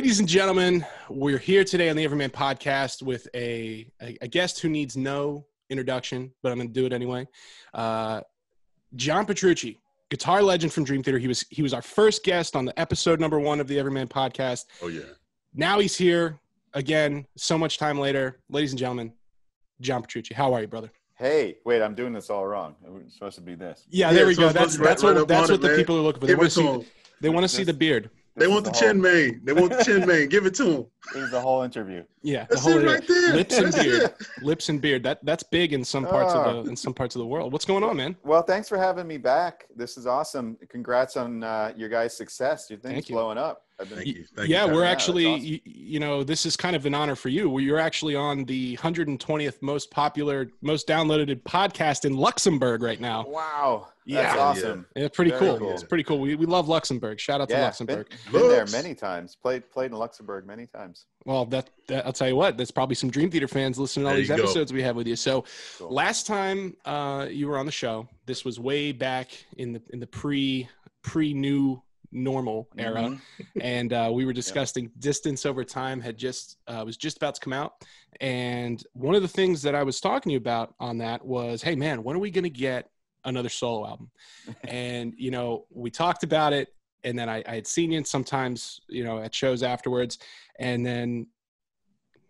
Ladies and gentlemen, we're here today on the Everyman podcast with a guest who needs no introduction, but I'm going to do it anyway. John Petrucci, guitar legend from Dream Theater. He was our first guest on the episode number 1 of the Everyman podcast. Oh, yeah. Now he's here again, so much time later. Ladies and gentlemen, John Petrucci. How are you, brother? Hey, wait, I'm doing this all wrong. It's supposed to be this. Yeah, there we go. That's what the man. people are looking for. They want to see the beard. They want the chin mane. They want the chin mane. Give it to them. This is the whole interview. Yeah, that's it right there. Lips and beard. Lips and beard. That's big in some parts of the world. What's going on, man? Well, thanks for having me back. This is awesome. Congrats on your guys' success. Your thing's blowing up. Thank you. We're actually, awesome. This is kind of an honor for you. You're actually on the 120th most popular, most downloaded podcast in Luxembourg right now. Wow. That's awesome. Yeah, pretty cool. Cool. It's pretty cool. We love Luxembourg. Shout out to Luxembourg. Been there many times. Played in Luxembourg many times. Well, that I'll tell you what. There's probably some Dream Theater fans listening to all these episodes we have with you. So, last time you were on the show, this was way back in the pre-new normal era, and we were discussing Distance Over Time was just about to come out, and one of the things that I was talking to you about on that was, hey man, when are we going to get another solo album? And we talked about it, and then I had seen you sometimes at shows afterwards, and then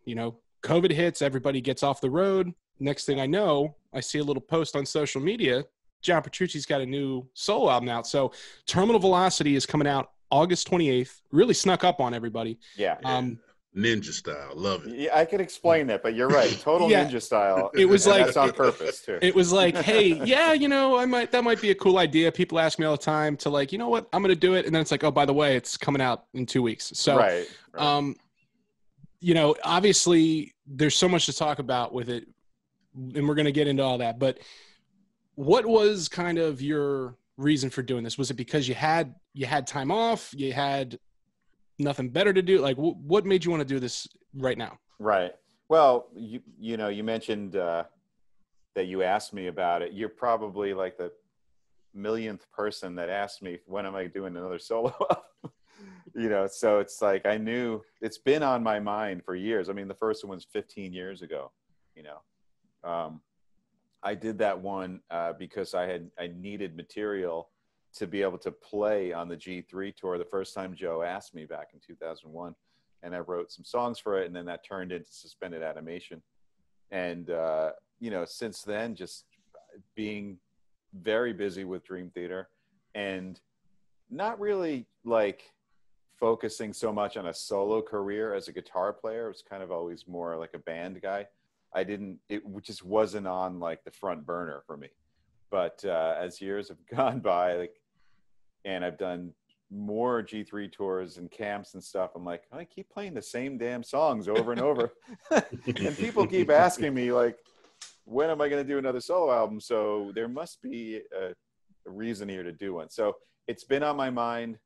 COVID hits, everybody gets off the road. Next thing I know, I see a little post on social media, John Petrucci's got a new solo album out. So Terminal Velocity is coming out August 28th. Really snuck up on everybody. Yeah. Ninja style. Love it. Yeah, I could explain that, but you're right. Total ninja style. It was like that's on purpose too. It was like, hey, that might be a cool idea. People ask me all the time to like, you know what, I'm gonna do it. And then it's like, oh, by the way, it's coming out in 2 weeks. So right. Obviously there's so much to talk about with it, and we're gonna get into all that. But what was kind of your reason for doing this? Was it because you had time off? You had nothing better to do? Like, what made you want to do this right now? Right. Well, you mentioned that you asked me about it. You're probably like the millionth person that asked me, when am I doing another solo? So it's like, I knew it's been on my mind for years. I mean, the first one was 15 years ago, I did that one because I needed material to be able to play on the G3 tour the first time Joe asked me back in 2001. And I wrote some songs for it, and then that turned into Suspended Animation. And, since then, just being very busy with Dream Theater and not really like focusing so much on a solo career as a guitar player. It was kind of always more like a band guy. It just wasn't on like the front burner for me. But as years have gone by, and I've done more G3 tours and camps and stuff, I'm like, I keep playing the same damn songs over and over. And people keep asking me like, when am I going to do another solo album? So there must be a reason here to do one. So it's been on my mind.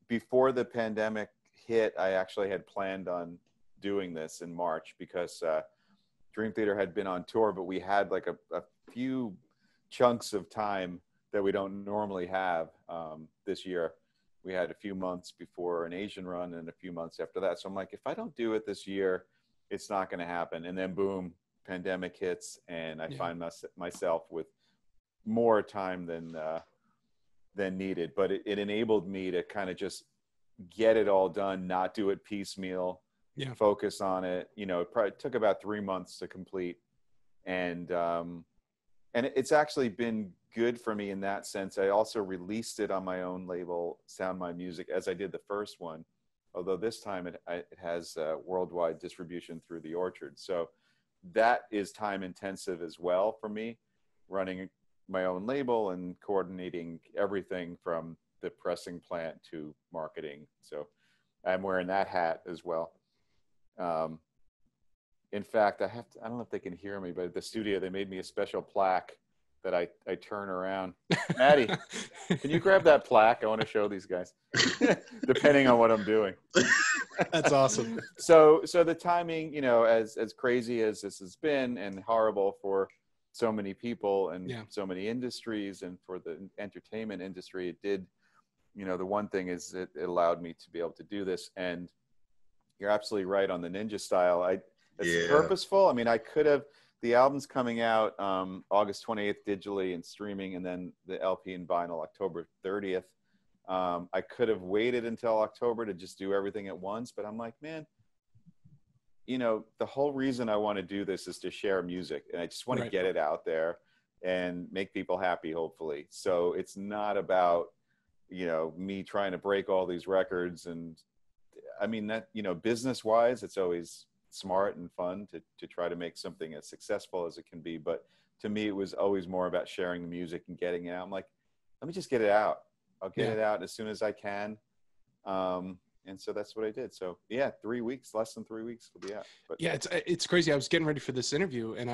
Before the pandemic hit, I actually had planned on doing this in March because Dream Theater had been on tour, but we had like a few chunks of time that we don't normally have this year. We had a few months before an Asian run and a few months after that. So I'm like, if I don't do it this year, it's not going to happen. And then boom, pandemic hits, and I find myself with more time than needed. But it enabled me to kind of just get it all done, not do it piecemeal. Focus on it. It probably took about 3 months to complete. And it's actually been good for me in that sense. I also released it on my own label, Sound My Music, as I did the first one. Although this time it has worldwide distribution through The Orchard. So that is time intensive as well for me, running my own label and coordinating everything from the pressing plant to marketing. So I'm wearing that hat as well. In fact, I don't know if they can hear me, but at the studio, they made me a special plaque that I turn around. Maddie, can you grab that plaque? I want to show these guys, depending on what I'm doing. That's awesome. So the timing, as crazy as this has been and horrible for so many people and so many industries, and for the entertainment industry, it did, the one thing is it allowed me to be able to do this. And you're absolutely right on the ninja style. It's purposeful. I mean, I could have, the album's coming out August 28th digitally and streaming, and then the LP and vinyl October 30th. I could have waited until October to just do everything at once, but I'm like, man, you know, the whole reason I want to do this is to share music, and I just want to get it out there and make people happy, hopefully. So it's not about, you know, me trying to break all these records. And I mean, that, you know, business wise, it's always smart and fun to try to make something as successful as it can be. But to me, it was always more about sharing the music and getting it out. I'm like, let me just get it out. I'll get it out as soon as I can. And so that's what I did. So yeah, 3 weeks, less than 3 weeks it'll be out. But yeah, it's crazy. I was getting ready for this interview, and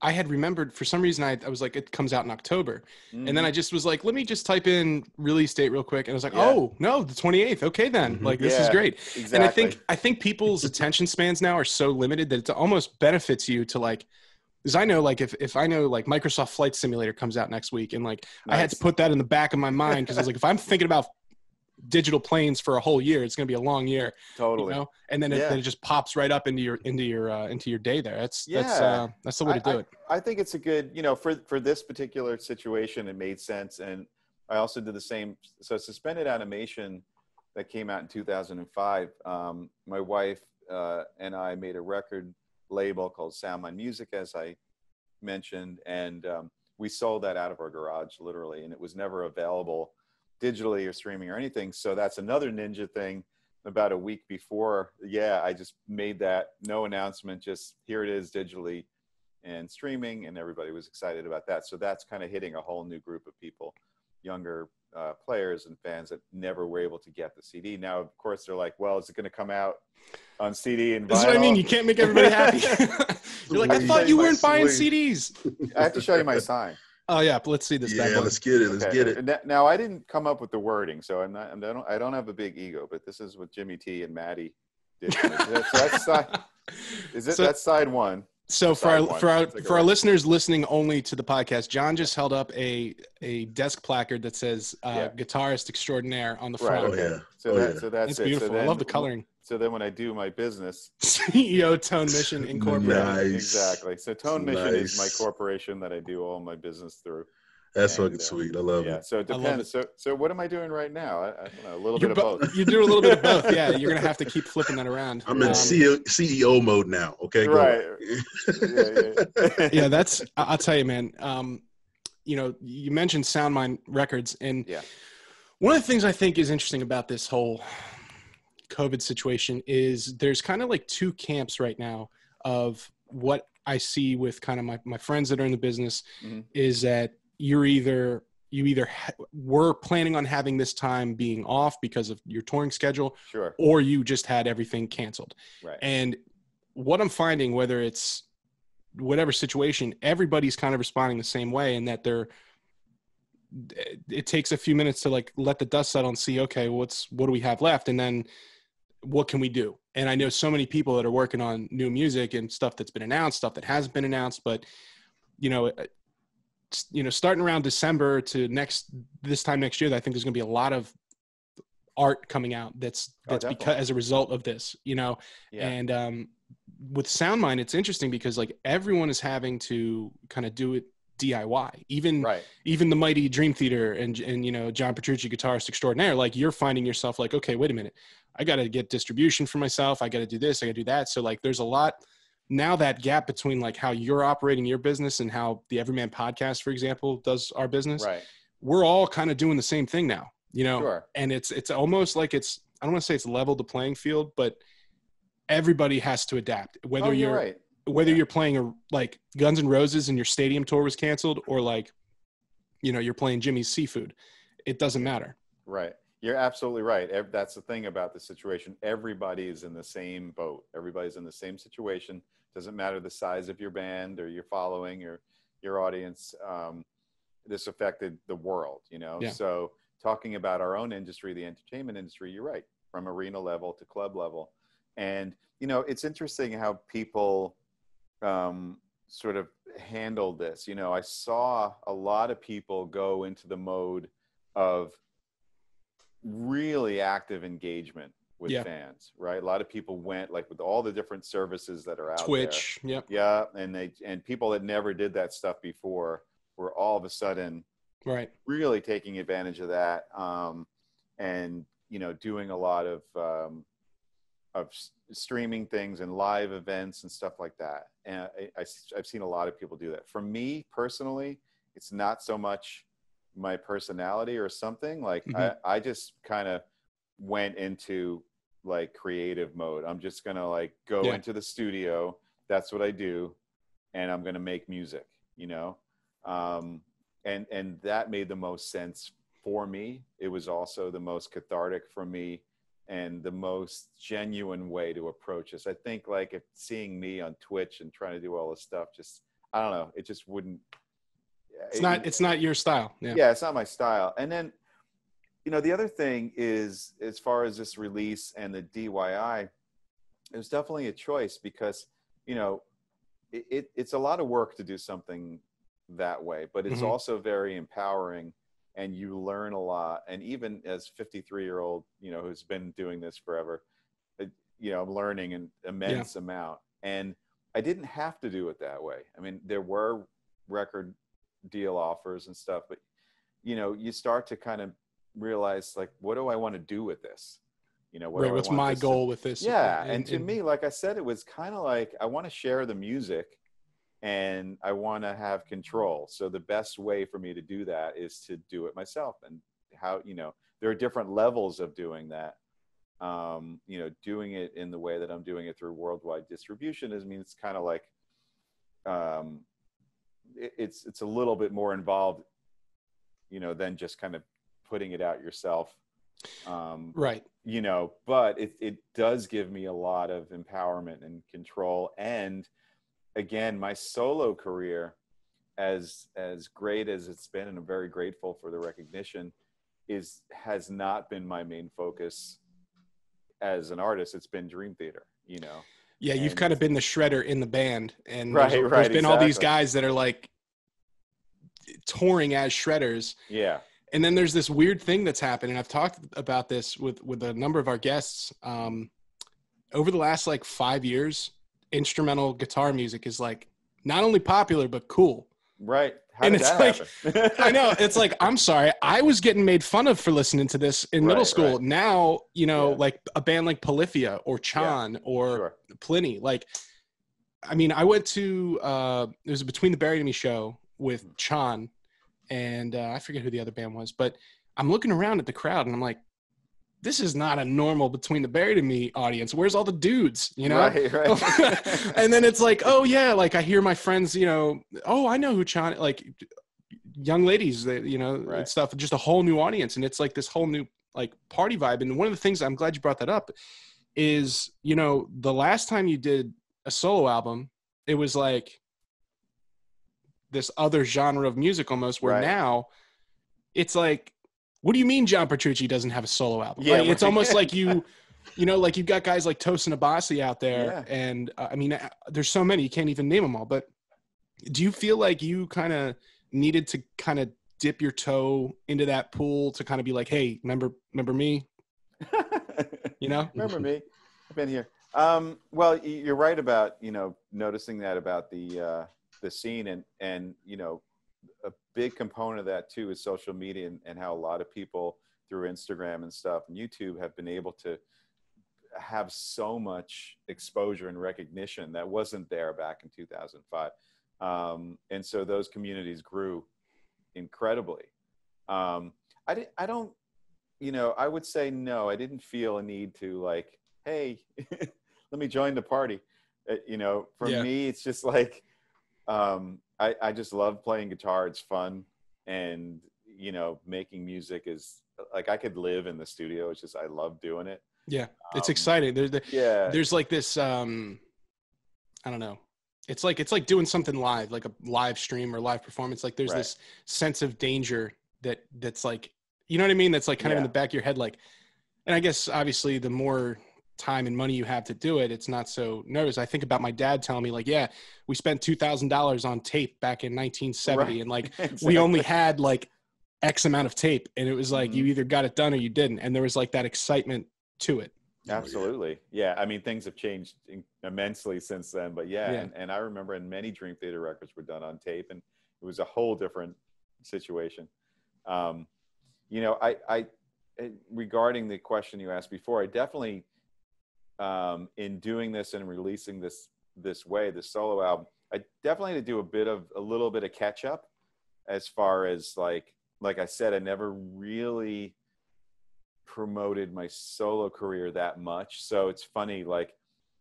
I had remembered, for some reason, I was like, it comes out in October. Mm-hmm. And then I just was like, let me just type in release date real quick. And I was like, oh, no, the 28th. Okay, then. Mm-hmm. Like, this is great. Exactly. And I think people's attention spans now are so limited that it almost benefits you to, like, because I know, like, if I know, like, Microsoft Flight Simulator comes out next week, and, like, I had to put that in the back of my mind, because I was like, if I'm thinking about digital planes for a whole year, it's going to be a long year. Totally. You know? And then it just pops right up into your day there. That's the way to do it. I think it's a good, you know, for this particular situation, it made sense. And I also did the same. So Suspended Animation, that came out in 2005. My wife and I made a record label called Soundmind Music, as I mentioned, and we sold that out of our garage, literally, and it was never available digitally or streaming or anything. So that's another ninja thing. About a week before, I just made that, no announcement, just here it is digitally and streaming, and everybody was excited about that. So that's kind of hitting a whole new group of people, younger players and fans that never were able to get the CD. Now, of course, they're like, well, is it going to come out on CD and vinyl? That's what I mean. You can't make everybody happy. You're like, I thought you weren't buying CDs. I have to show you my sign. Oh yeah, but let's see this. Yeah, let's get it. Let's get it. Now, I didn't come up with the wording, so I don't have a big ego, but this is what Jimmy T and Maddie did. So that's side. That's side one. So for our listeners listening only to the podcast, John just held up a desk placard that says "Guitarist Extraordinaire" on the front. Right. Oh, yeah. So that's beautiful. So then, I love the coloring. So then when I do my business, CEO Tone Mission Incorporated. Nice. Exactly. So Tone Mission is my corporation that I do all my business through. That's fucking sweet. I love it. So it depends. So what am I doing right now? I don't know, a little bit of both. You do a little bit of both. Yeah, you're gonna have to keep flipping that around. I'm in CEO mode now. Okay, right. Yeah, that's. I'll tell you, man. You know, you mentioned Soundmind Records, and one of the things I think is interesting about this whole COVID situation is there's kind of like two camps right now of what I see with kind of my friends that are in the business. Mm-hmm. Is that you either were planning on having this time being off because of your touring schedule, sure, or you just had everything canceled. Right. And what I'm finding, whether it's whatever situation, everybody's kind of responding the same way, in that it takes a few minutes to like let the dust settle and see, okay, what do we have left? And then what can we do? And I know so many people that are working on new music and stuff that's been announced, stuff that hasn't been announced, but starting around December to this time next year, I think there's going to be a lot of art coming out that's because as a result of this, and with Soundmind, it's interesting because like everyone is having to kind of do it DIY, even the mighty Dream Theater and John Petrucci, guitarist extraordinaire. Like you're finding yourself like, okay, wait a minute, I got to get distribution for myself. I got to do this. I got to do that. So like, there's a lot now, that gap between like how you're operating your business and how the Everyman podcast, for example, does our business. Right. We're all kind of doing the same thing now, Sure. And it's almost like I don't want to say it's leveled the playing field, but everybody has to adapt. Whether you're playing like Guns N' Roses and your stadium tour was canceled, or like, you're playing Jimmy's Seafood, it doesn't matter. Right. You're absolutely right. That's the thing about the situation. Everybody is in the same boat. Everybody's in the same situation. Doesn't matter the size of your band or your following or your audience. This affected the world, Yeah. So talking about our own industry, the entertainment industry, you're right, from arena level to club level. And, it's interesting how people sort of handle this. I saw a lot of people go into the mode of really active engagement with fans, right? A lot of people went, like, with all the different services that are out Twitch, there. yep. Yeah, and people that never did that stuff before were all of a sudden really taking advantage of that, and, you know, doing a lot of streaming things and live events and stuff like that. And I've seen a lot of people do that. For me personally, it's not so much my personality or something. Like, I just kind of went into like creative mode. I'm just gonna like go into the studio. That's what I do, and I'm gonna make music, you know. And that made the most sense for me. It was also the most cathartic for me and the most genuine way to approach this. I think, like, if seeing me on Twitch and trying to do all this stuff, just, I don't know, it just wouldn't. It's not your style. Yeah, it's not my style. And then, you know, the other thing is, as far as this release and the DIY, it was definitely a choice because, you know, it's a lot of work to do something that way, but it's also very empowering, and you learn a lot. And even as 53-year-old, you know, who's been doing this forever, you know, I'm learning an immense amount. And I didn't have to do it that way. I mean, there were record deal offers and stuff, but, you know, you start to kind of realize, like, what do I want to do with this? You know, what's my goal with this? Yeah. And to me, like I said, it was kind of like, I want to share the music and I want to have control. So the best way for me to do that is to do it myself. And how, you know, there are different levels of doing that. You know, doing it in the way that I'm doing it through worldwide distribution is, I mean, it's kind of like, it's a little bit more involved, you know, than just kind of putting it out yourself. Right. You know, but it does give me a lot of empowerment and control. And again, my solo career, as great as it's been, and I'm very grateful for the recognition, has not been my main focus as an artist. It's been Dream Theater, you know. Yeah, you've kind of been the shredder in the band, and there's been all these guys that are like touring as shredders. Yeah. And then there's this weird thing that's happened, and I've talked about this with a number of our guests. Over the last like 5 years, instrumental guitar music is like not only popular but cool. Right. How did that happen? I know, it's like, I'm sorry, I was getting made fun of for listening to this in middle school. Right. Now, you know, like a band like Polyphia or Chan or Pliny. Like, I mean, I went to it was a Between the Buried and Me show with Chan, and I forget who the other band was, but I'm looking around at the crowd and I'm like, this is not a normal Between the Buried and Me audience. Where's all the dudes, you know? Right. And then it's like, oh yeah, like I hear my friends, you know, oh, I know who Chan, like young ladies, you know, and stuff, just a whole new audience. And it's like this whole new like party vibe. And one of the things, I'm glad you brought that up, is, you know, the last time you did a solo album, it was like this other genre of music almost, where now it's like, what do you mean John Petrucci doesn't have a solo album? Yeah, like, it's almost like you know, like you've got guys like Tosin Abasi out there. Yeah. And I mean, there's so many, you can't even name them all. But do you feel like you kind of needed to kind of dip your toe into that pool to kind of be like, hey, remember me? You know? Remember me? I've been here. Well, you're right about, you know, noticing that about the scene, and, you know, a big component of that too is social media, and how a lot of people through Instagram and stuff and YouTube have been able to have so much exposure and recognition that wasn't there back in 2005. And so those communities grew incredibly. I don't, you know, I would say no, I didn't feel a need to like, hey, let me join the party. You know, for me, it's just like, I just love playing guitar. It's fun. And, you know, making music is like, I could live in the studio. It's just, I love doing it. Yeah. It's exciting. There's like this, I don't know. It's like doing something live, like a live stream or live performance. Like there's this sense of danger that's like, you know what I mean? That's like kind of in the back of your head. Like, and I guess obviously the more time and money you have to do it, it's not so nervous. I think about my dad telling me like, yeah, we spent $2,000 on tape back in 1970. And like, we only had like X amount of tape. And it was like, you either got it done or you didn't. And there was like that excitement to it. Absolutely. Yeah. I mean, things have changed immensely since then, but yeah. And I remember many Dream Theater records were done on tape, and it was a whole different situation. You know, I regarding the question you asked before, I definitely, in doing this and releasing this solo album, I definitely had to do a little bit of catch up, as far as like I said, I never really promoted my solo career that much. So it's funny, like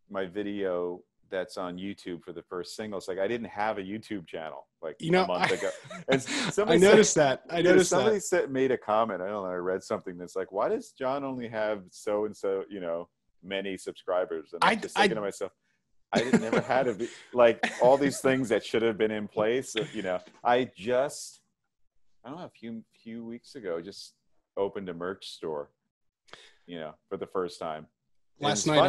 my video that's on YouTube for the first single, it's like I didn't have a YouTube channel like a month ago. And I noticed that. Somebody made a comment. I don't know. I read something that's like, why does John only have so and so, many subscribers? And I'm just thinking to myself, I never had like all these things that should have been in place. I don't know, a few weeks ago, just opened a merch store, for the first time. Last night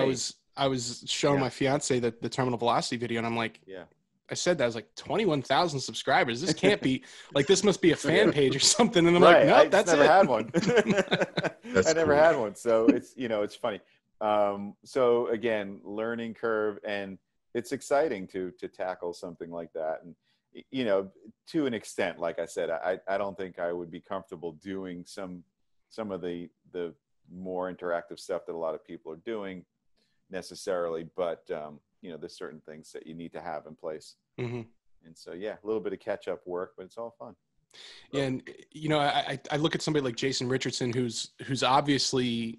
I was showing my fiance the Terminal Velocity video, and I'm like, I said that, I was like, 21,000 subscribers. This can't be like, this must be a fan page or something. And I'm like, no, that's never it. Had one. I never had one. So it's, it's funny. So again, learning curve, and it's exciting to tackle something like that. And, to an extent, like I said, I don't think I would be comfortable doing some of the more interactive stuff that a lot of people are doing necessarily, but there's certain things that you need to have in place. Mm-hmm. And so, a little bit of catch up work, but it's all fun. Yeah. And, I look at somebody like Jason Richardson, who's obviously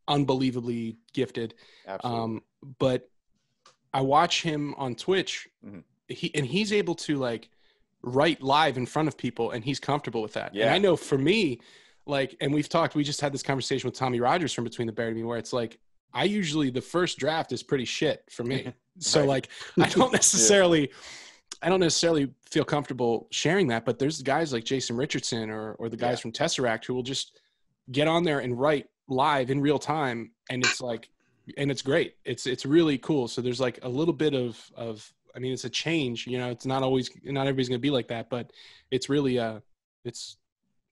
unbelievably gifted. Absolutely. But I watch him on Twitch, mm-hmm. He's able to like write live in front of people, and he's comfortable with that. Yeah. And I know for me, like, and we just had this conversation with Tommy Rogers from Between the Buried and Me, where it's like, I usually, the first draft is pretty shit for me. So Right. like, I don't necessarily feel comfortable sharing that, but there's guys like Jason Richardson or the guys from Tesseract who will just get on there and write live in real time. And it's like, and it's great. It's really cool. So there's like a little bit of, I mean, it's a change, it's not everybody's going to be like that, but it's really, it's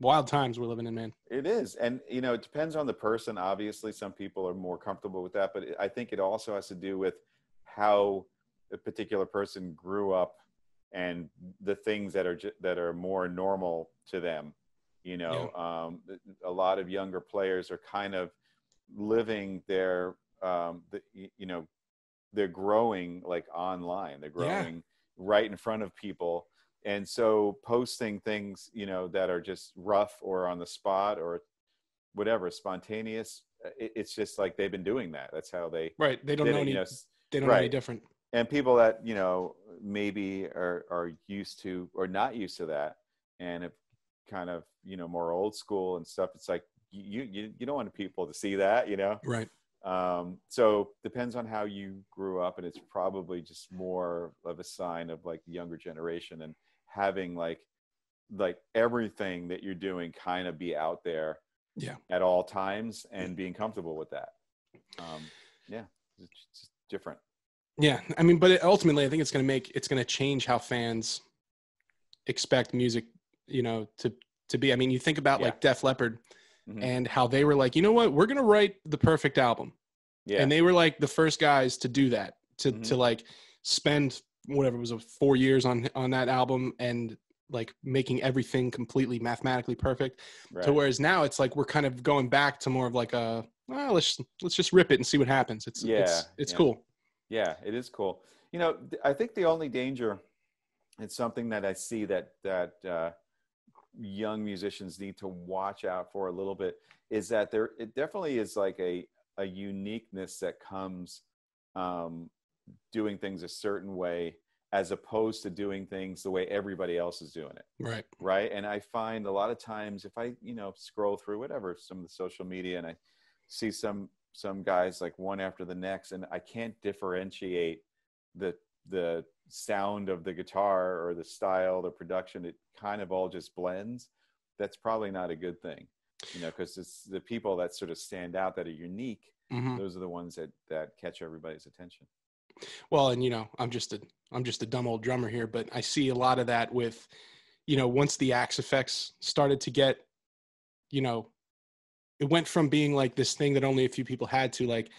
wild times we're living in, man. It is. And, it depends on the person. Obviously, some people are more comfortable with that, but I think it also has to do with how a particular person grew up and the things that are more normal to them. A lot of younger players are kind of living their, they're growing like online. They're growing right in front of people. And so posting things, that are just rough or on the spot or whatever, spontaneous, it's just like they've been doing that. That's how they they don't know any, they don't know any different. And people that, maybe are used to or not used to that, and have kind of, more old school and stuff. It's like you don't want people to see that, Right. So depends on how you grew up, and it's probably just more of a sign of like the younger generation and having like everything that you're doing kind of be out there at all times and being comfortable with that. It's just different. Yeah. I mean, but ultimately I think it's going to change how fans expect music, to be. I mean, you think about like Def Leppard mm-hmm. and how they were like, you know what, we're going to write the perfect album. Yeah. And they were like the first guys to do that, to like spend whatever it was 4 years on that album and like making everything completely mathematically perfect. Right. To whereas now it's like, we're kind of going back to more of like let's just rip it and see what happens. It's cool. Yeah, it is cool. I think the only danger, it's something that I see that young musicians need to watch out for a little bit, is that it definitely is like a uniqueness that comes doing things a certain way as opposed to doing things the way everybody else is doing it. Right. And I find a lot of times if I scroll through whatever, some of the social media, and I see some guys like one after the next, and I can't differentiate the sound of the guitar or the style, the production, it kind of all just blends. That's probably not a good thing, because it's the people that sort of stand out, that are unique. Mm-hmm. Those are the ones that catch everybody's attention. Well, and I'm just a dumb old drummer here, but I see a lot of that with, once the Axe effects started to get, it went from being like this thing that only a few people had to like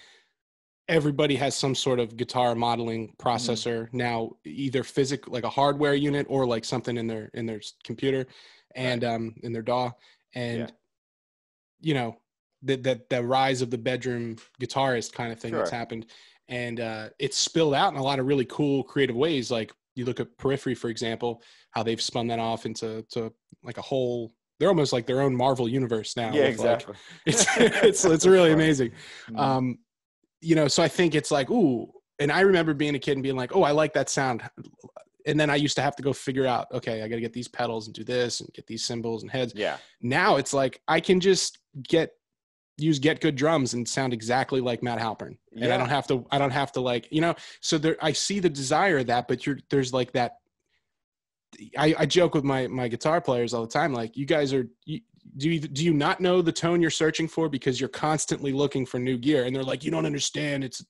everybody has some sort of guitar modeling processor now, either physical, like a hardware unit, or like something in their computer and in their DAW. And you know, the rise of the bedroom guitarist kind of thing that's happened. And it's spilled out in a lot of really cool creative ways. Like you look at Periphery, for example, how they've spun that off into like a whole, they're almost like their own Marvel universe now. Yeah, exactly. Like, it's really amazing. You know, so I think it's like, ooh, and I remember being a kid and being like, oh, I like that sound. And then I used to have to go figure out, okay, I got to get these pedals and do this and get these cymbals and heads. Yeah. Now it's like, I can just use Get Good drums and sound exactly like Matt Halpern. And I don't have to like, you know, so there, I see the desire of that, but there's like that. I joke with my guitar players all the time. Like, you guys are, do you not know the tone you're searching for because you're constantly looking for new gear? And they're like, you don't understand. It's,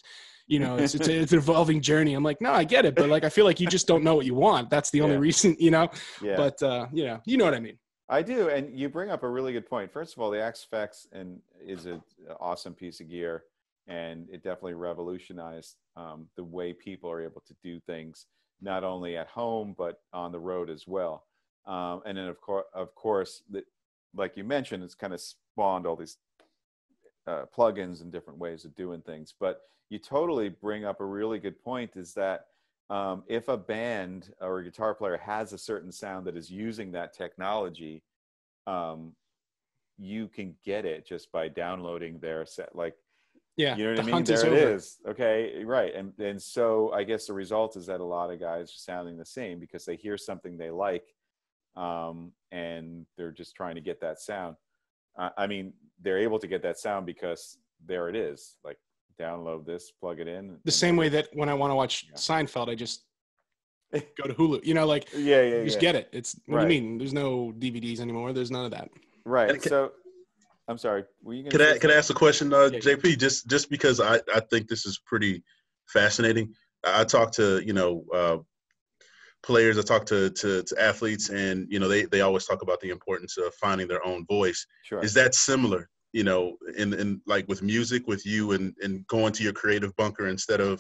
you know, it's an evolving journey. I'm like, no, I get it. But like, I feel like you just don't know what you want. That's the only reason, you know, but you know what I mean? I do. And you bring up a really good point. First of all, the X-Fex is an awesome piece of gear, and it definitely revolutionized the way people are able to do things, not only at home, but on the road as well. And then of course, like you mentioned, it's kind of spawned all these plugins and different ways of doing things. But you totally bring up a really good point, is that if a band or a guitar player has a certain sound that is using that technology, you can get it just by downloading their set. Like, you know what I mean? There it is. Okay, right. And so I guess the result is that a lot of guys are sounding the same because they hear something they like, and they're just trying to get that sound. I mean, they're able to get that sound because there it is. Like, download this, plug it in. The same way that when I want to watch Seinfeld, I just go to Hulu. You know, like, just get it. It's what do you mean? There's no DVDs anymore. There's none of that. Right. So, I'm sorry. Were you could I ask a question, JP? Just because I think this is pretty fascinating. I talk to players. I talk to athletes, and they always talk about the importance of finding their own voice. Sure. Is that similar? In like with music, with you and going to your creative bunker instead of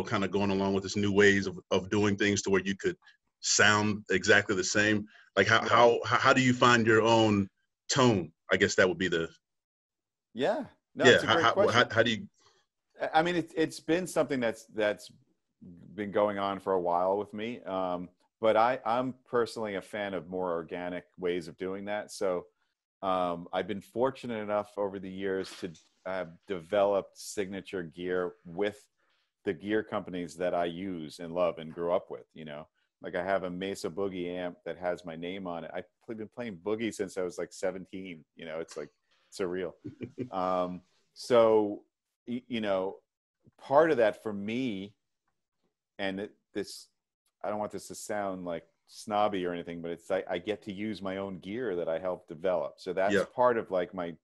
kind of going along with this new ways of doing things to where you could sound exactly the same. Like how do you find your own tone? I guess that would be the. Yeah. No, it's a great question. How do you? I mean, it's been something that's been going on for a while with me. But I'm personally a fan of more organic ways of doing that. So I've been fortunate enough over the years to have developed signature gear with the gear companies that I use and love and grew up with. Like, I have a Mesa Boogie amp that has my name on it. I've been playing Boogie since I was like 17. It's like surreal. So, part of that for me, and I don't want this to sound like snobby or anything, but it's like I get to use my own gear that I helped develop. So that's part of like my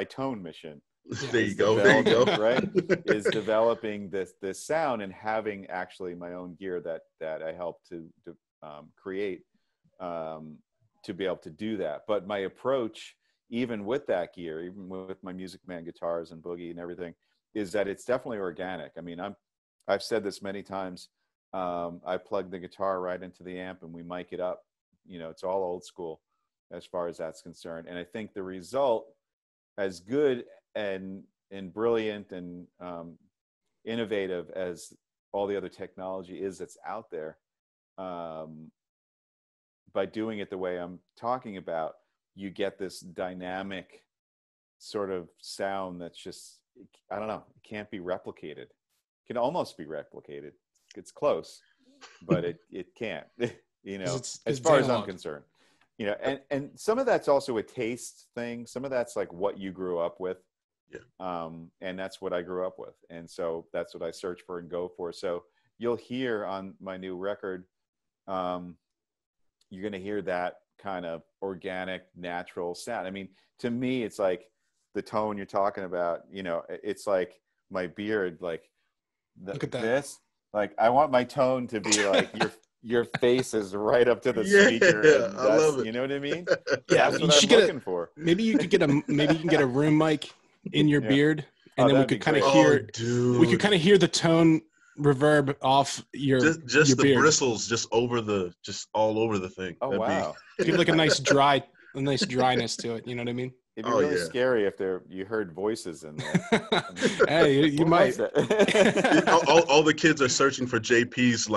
tone mission. There you go. Right? Is developing this sound and having actually my own gear that I helped to create to be able to do that. But my approach, even with that gear, even with my Music Man guitars and Boogie and everything, is that it's definitely organic. I mean, I've said this many times. I plug the guitar right into the amp and we mic it up. It's all old school as far as that's concerned. And I think the result, as good and brilliant and innovative as all the other technology is that's out there, by doing it the way I'm talking about, you get this dynamic sort of sound that's just, I don't know, it can't be replicated. It can almost be replicated. It's close, but it can't, as far as I'm concerned. And some of that's also a taste thing. Some of that's like what you grew up with. Yeah. And that's what I grew up with. And so that's what I search for and go for. So you'll hear on my new record, you're going to hear that kind of organic, natural sound. I mean, to me, it's like the tone you're talking about, it's like my beard, like look at that. This, like, I want my tone to be like your face is right up to the Yeah, speaker. And I love it. You know what I mean? Yeah, That's what I'm looking for. Maybe you could get a room mic in your beard, and then we could kind of hear. We could kind of hear the tone reverb off your just the beard. bristles just all over the thing. Oh, wow. Give like a nice dryness to it. You know what I mean? It'd be really scary if you heard voices in there. Hey, you might. all the kids are searching for JP's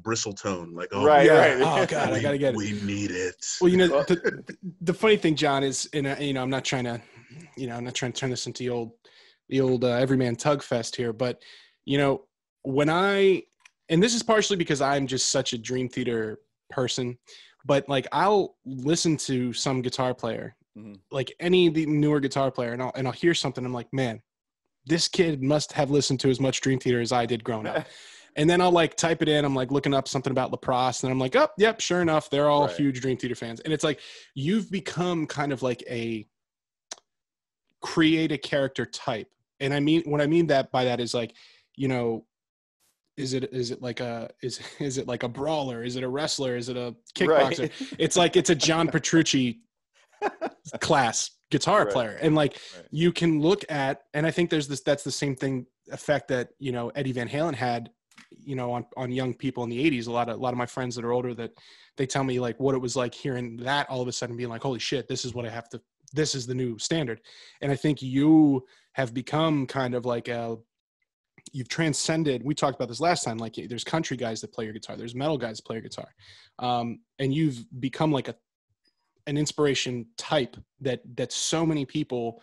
bristle tone. Like, oh, right. Oh God, I gotta get it. We need it. Well, the funny thing, John, is, I'm not trying to turn this into the old Everyman tug fest here, but and this is partially because I'm just such a Dream Theater person, but like I'll listen to some guitar player. Mm-hmm. Like any of the newer guitar player, and I'll hear something. I'm like, man, this kid must have listened to as much Dream Theater as I did growing up. And then I'll like type it in. I'm like looking up something about Lacrosse, and I'm like, oh, yep, sure enough, they're all huge Dream Theater fans. And it's like you've become kind of like a create a character type. And I mean, what I mean by that is like, is it like a brawler? Is it a wrestler? Is it a kickboxer? Right. It's like it's a John Petrucci class guitar player, and like you can look at, and I think that's the same effect that Eddie Van Halen had on young people in the 80s. A lot of my friends that are older, that they tell me like what it was like hearing that all of a sudden being like, holy shit, this is the new standard. And I think you have become kind of like you've transcended. We talked about this last time, like there's country guys that play your guitar, there's metal guys that play your guitar, and you've become like an inspiration type that so many people,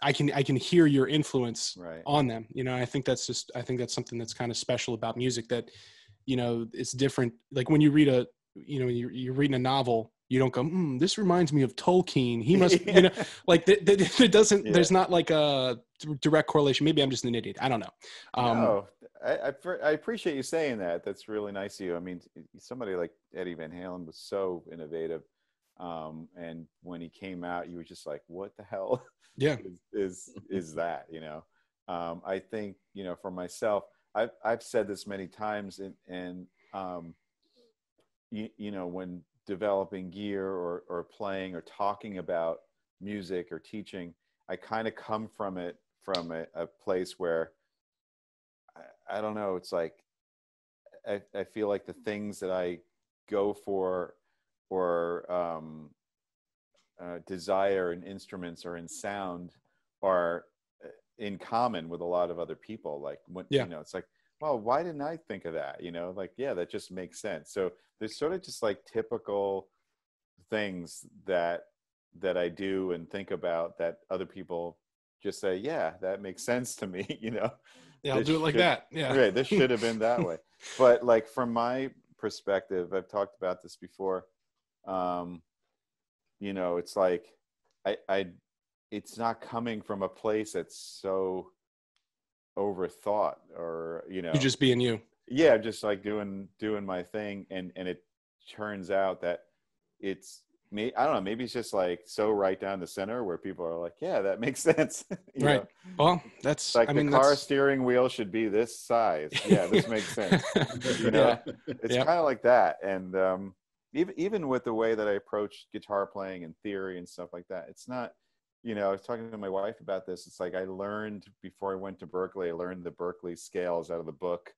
I can hear your influence on them. I think that's something that's kind of special about music, that it's different. Like when you read you're reading a novel, you don't go, this reminds me of Tolkien. He must, like it doesn't. There's not like a direct correlation. Maybe I'm just an idiot. I don't know. No, I appreciate you saying that. That's really nice of you. I mean, somebody like Eddie Van Halen was so innovative, and when he came out, you were just like, what the hell? Yeah, is that? I think for myself, I've said this many times, and when developing gear or playing or talking about music or teaching, I kind of come from a place where I don't know, it's like I feel like the things that I go for or desire in instruments or in sound are in common with a lot of other people. Like when it's like, well, why didn't I think of that? Like, yeah, that just makes sense. So there's sort of just like typical things that I do and think about that other people just say, yeah, that makes sense to me. Yeah, I'll do it like that. Yeah. Right. This should have been that way. But like from my perspective, I've talked about this before. It's like it's not coming from a place that's so overthought or you're just being you. Yeah, just like doing my thing, and it turns out that it's me. I don't know, maybe it's just like so right down the center where people are like, yeah, that makes sense. Right. know? Well, that's like the car steering wheel should be this size. Yeah, this makes sense. It's kind of like that. And even with the way that I approach guitar playing and theory and stuff like that, it's not, I was talking to my wife about this. It's like I learned before I went to Berkeley, I learned the Berkeley scales out of the book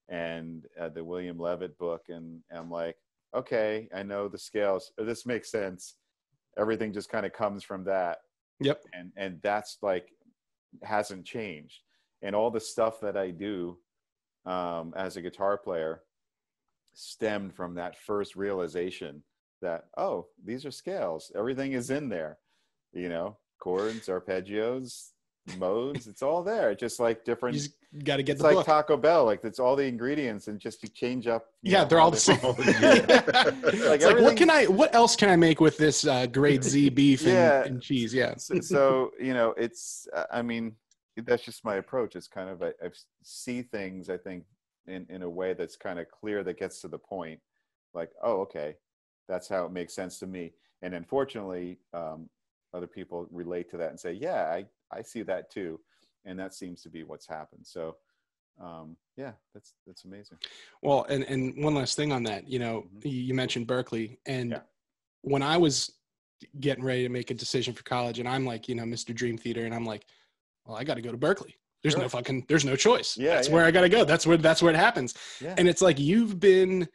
and the William Levitt book. And I'm like, okay, I know the scales. This makes sense. Everything just kind of comes from that. Yep. And that's like, hasn't changed. And all the stuff that I do as a guitar player stemmed from that first realization that, oh, these are scales. Everything is in there, chords, arpeggios, modes, it's all there. Just like different. You just got to get it's the like book. Taco Bell, like it's all the ingredients and just you change up. They're all the same. Like what else can I make with this grade Z beef and cheese? Yeah. So it's, I mean, that's just my approach. It's kind of, I see things, I think, in a way that's kind of clear, that gets to the point. Like, oh, okay, that's how it makes sense to me. And unfortunately, other people relate to that and say, yeah, I see that too. And that seems to be what's happened. So Yeah, that's amazing. Well, and one last thing on that, you know, you mentioned Berklee, and when I was getting ready to make a decision for college, and I'm like, you know, Mr. Dream Theater, and I'm like, well, I got to go to Berklee. There's no choice. Yeah, that's where I got to go. That's where it happens. Yeah. And it's like, you've been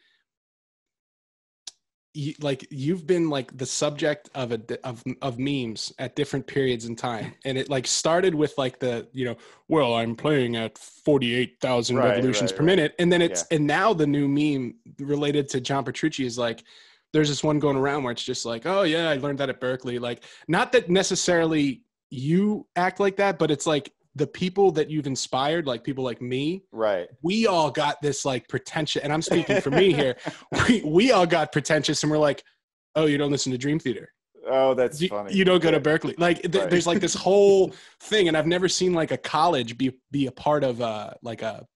like the subject of memes at different periods in time. And it like started with like the, you know, well, I'm playing at 48,000 revolutions per minute. And then and now the new meme related to John Petrucci is like, there's this one going around where it's just like, oh yeah, I learned that at Berklee. Like, not that necessarily you act like that, but it's like the people that you've inspired, like people like me, right? We all got this like pretentious, and I'm speaking for me here. We all got pretentious, and we're like, oh, you don't listen to Dream Theater. Oh, that's funny. You don't go to Berklee. Like, there's like this whole thing, and I've never seen like a college be a part of like an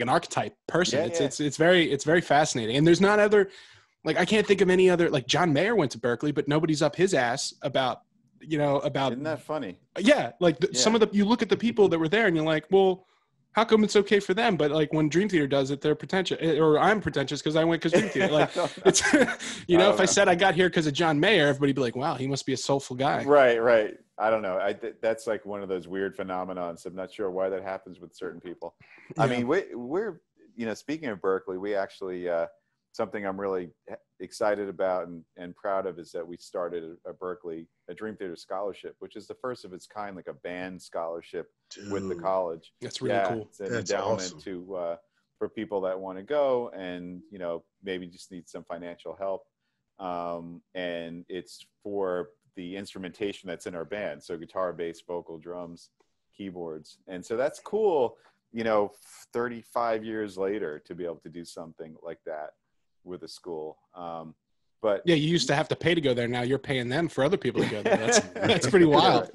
archetype person. It's very fascinating, and there's not other. Like, I can't think of any other, like John Mayer went to Berklee, but nobody's up his ass about. Isn't that funny? Yeah. Like some of you look at the people that were there and you're like, well, how come it's okay for them? But like when Dream Theater does it, they're pretentious, or I'm pretentious because I went because Dream Theater. Like it's, if I said I got here because of John Mayer, everybody'd be like, wow, he must be a soulful guy. Right. I don't know. That's like one of those weird phenomenons. I'm not sure why that happens with certain people. I mean, we're speaking of Berklee, we actually, something I'm really excited about and proud of is that we started a Berklee, a Dream Theater scholarship, which is the first of its kind, like a band scholarship with the college. That's really cool. It's an endowment to for people that want to go and maybe just need some financial help. And it's for the instrumentation that's in our band, so guitar, bass, vocal, drums, keyboards, and so that's cool. 35 years later, to be able to do something like that with a school. But yeah, you used to have to pay to go there. Now you're paying them for other people to go there. That's pretty wild.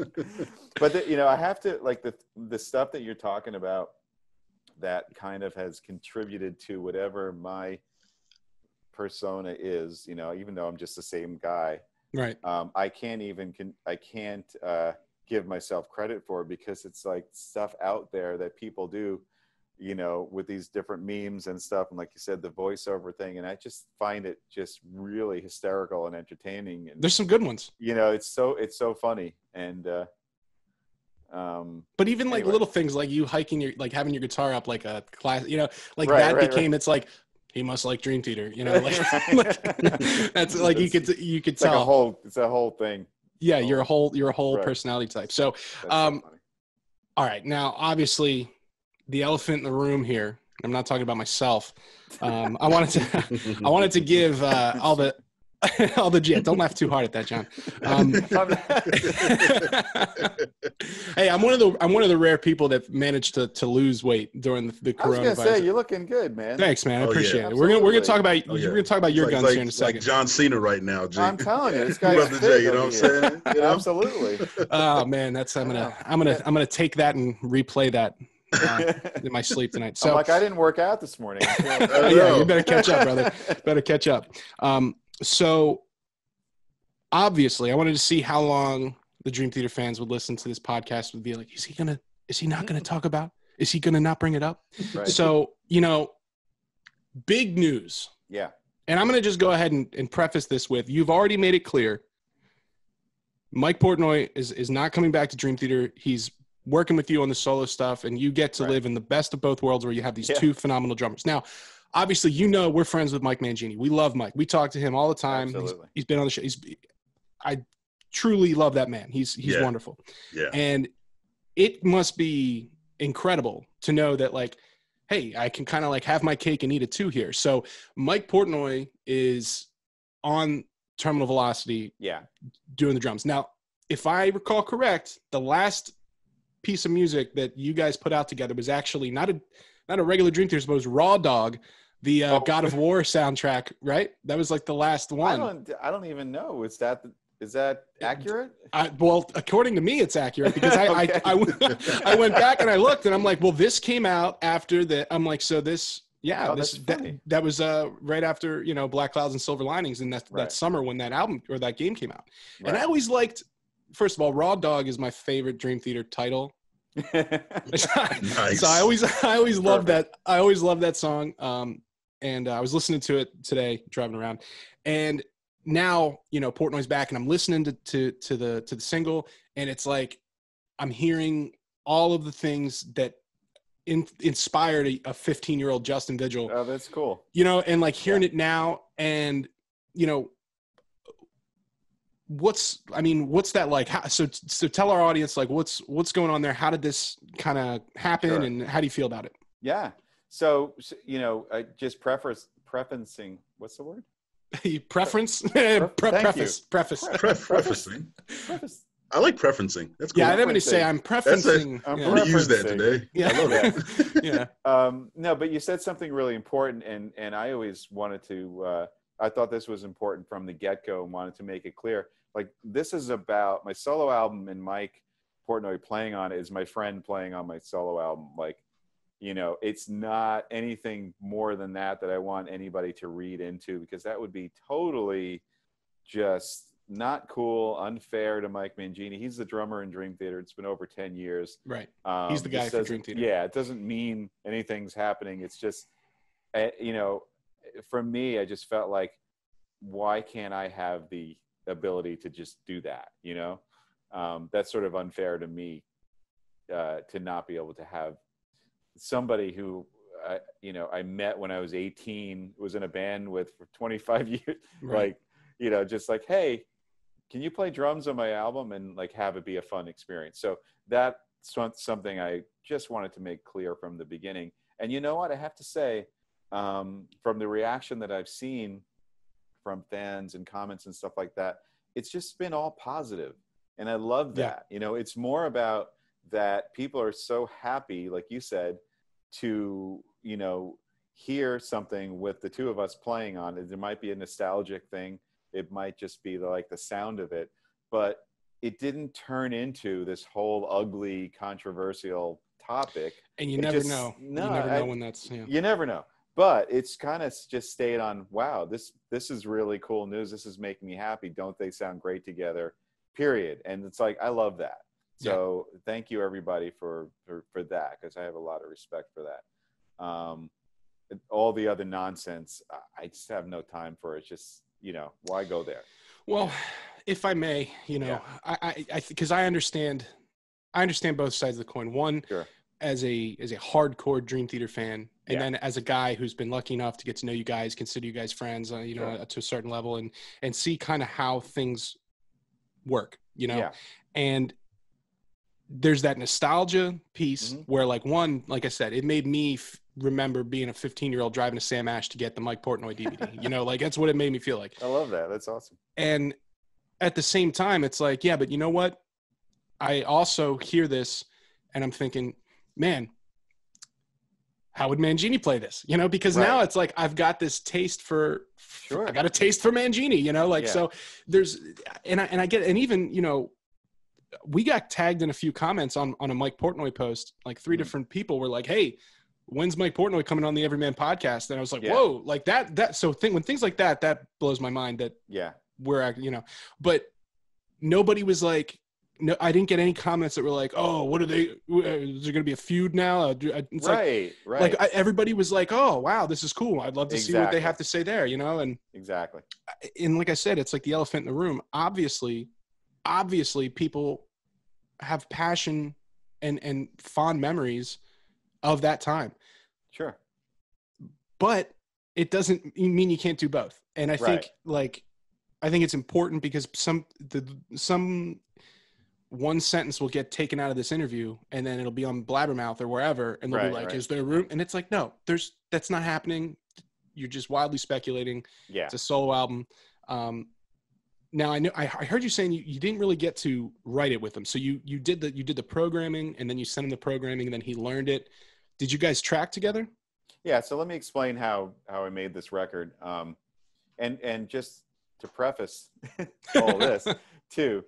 But I have to, like, the stuff that you're talking about that kind of has contributed to whatever my persona is, even though I'm just the same guy, right? I can't give myself credit for it, because it's like stuff out there that people do, with these different memes and stuff. And like you said, the voiceover thing. And I just find it just really hysterical and entertaining. And there's some good ones. It's so funny. And, but even like little things like you hiking like having your guitar up like a class, it's like, he must like Dream Theater, that's like, you could tell. It's a whole thing. Yeah. You're a whole personality type. So, all right. Now, obviously, the elephant in the room here, I'm not talking about myself. I wanted to give all the don't laugh too hard at that, John. Hey, I'm one of the rare people that managed to lose weight during the coronavirus. I was gonna say, you're looking good, man. Thanks, man. I appreciate it. We're gonna talk about your guns here in a second. Like John Cena right now, Jay. I'm telling you, this guy's Brother Jay, you know what I'm saying? Absolutely. Oh man, I'm gonna take that and replay that in my sleep tonight. So I'm like, I didn't work out this morning. Yeah, you better catch up, brother. Better catch up. So obviously I wanted to see how long the Dream Theater fans would listen to this podcast, would be like, is he not going to talk about, is he going to not bring it up? Right. So, big news. Yeah. And I'm going to just go ahead and preface this with, you've already made it clear Mike Portnoy is not coming back to Dream Theater. He's working with you on the solo stuff, and you get to live in the best of both worlds where you have these two phenomenal drummers. Now, obviously, we're friends with Mike Mangini. We love Mike. We talk to him all the time. He's been on the show. I truly love that man. He's wonderful. Yeah. And it must be incredible to know that, like, hey, I can kind of like have my cake and eat it too here. So Mike Portnoy is on Terminal Velocity doing the drums. Now, if I recall correct, the last piece of music that you guys put out together was actually not a regular Dream Theater, but it was Raw Dog, the God of War soundtrack, right? That was like the last one. I don't even know. Is that accurate? Well, according to me, it's accurate, because I went back and I looked, and I'm like, well, this came out after the. I'm like, so this. Yeah, that was right after Black Clouds and Silver Linings, and that summer when that album or that game came out. Right. And I always liked, first of all, Raw Dog is my favorite Dream Theater title. Nice. So I always love that. I always love that song. And I was listening to it today, driving around, and now, you know, Portnoy's back, and I'm listening to the single, and it's like I'm hearing all of the things that inspired a 15-year-old Justin Vigil. Oh, that's cool. You know, and like hearing it now, and you know, what's that like? So tell our audience, like, what's going on there? How did this kind of happen, and how do you feel about it? Yeah. So you know, just preferencing. What's the word? Preference. Preferencing. I like preferencing. That's cool. Yeah, I didn't want to say I'm preferencing. I'm going to use that today. Yeah, I love it. Yeah. No, but you said something really important, and I always wanted to. I thought this was important from the get-go, and wanted to make it clear. Like, this is about my solo album, and Mike Portnoy playing on it is my friend playing on my solo album. Like, you know, it's not anything more than that I want anybody to read into, because that would be totally just not cool, unfair to Mike Mangini. He's the drummer in Dream Theater. It's been over 10 years. Right. He's the guy for Dream Theater. Yeah, it doesn't mean anything's happening. It's just, you know, for me, I just felt like, why can't I have the ability to just do that? You know, that's sort of unfair to me, to not be able to have somebody who, you know, I met when I was 18, was in a band with for 25 years, Right. like, you know, just like, hey, can you play drums on my album, and like have it be a fun experience? So that's something I just wanted to make clear from the beginning. And you know what, I have to say, from the reaction that I've seen from fans and comments and stuff like that, it's just been all positive. And I love that. You know, it's more about that people are so happy, like you said, to, you know, hear something with the two of us playing on it. There might be a nostalgic thing. It might just be like the sound of it, but it didn't turn into this whole ugly, controversial topic. And you never know. No, you never know when that's. Yeah. You never know. But it's kind of just stayed on, wow, this is really cool news. This is making me happy. Don't they sound great together? Period. And it's like, I love that. So thank you, everybody, for that, because I have a lot of respect for that. All the other nonsense, I just have no time for it. It's just, you know, why go there? Well, if I may, you know, because I understand both sides of the coin. One, sure, as a hardcore Dream Theater fan, and then as a guy who's been lucky enough to get to know you guys, consider you guys friends, you know, to a certain level, and see kind of how things work, you know, and there's that nostalgia piece where, like, one, like I said, it made me remember being a 15-year-old driving to Sam Ash to get the Mike Portnoy DVD. You know, like, that's what it made me feel like. I love that. That's awesome. And at the same time, it's like, yeah, but you know what? I also hear this and I'm thinking, man, how would Mangini play this? You know, because now it's like, I've got this taste for, I got a taste for Mangini, you know, like, so there's, and I get, and even, you know, we got tagged in a few comments on a Mike Portnoy post. Like 3 different people were like, hey, when's Mike Portnoy coming on the Everyman podcast? And I was like, whoa, like that. So when things like that blows my mind that we're, you know, but nobody was like, no, I didn't get any comments that were like, oh, what are they, is there going to be a feud now? It's right. Like everybody was like, oh, wow, this is cool. I'd love to see what they have to say there, you know? And and like I said, it's like the elephant in the room. Obviously people have passion and fond memories of that time. Sure. But it doesn't mean you can't do both. And I think I think it's important because one sentence will get taken out of this interview and then it'll be on Blabbermouth or wherever. And they'll be like, is there room? And it's like, no, that's not happening. You're just wildly speculating. Yeah. It's a solo album. Now I heard you saying you didn't really get to write it with him. So you did the programming and then you sent him the programming and then he learned it. Did you guys track together? Yeah. So let me explain how I made this record. And just to preface all this too,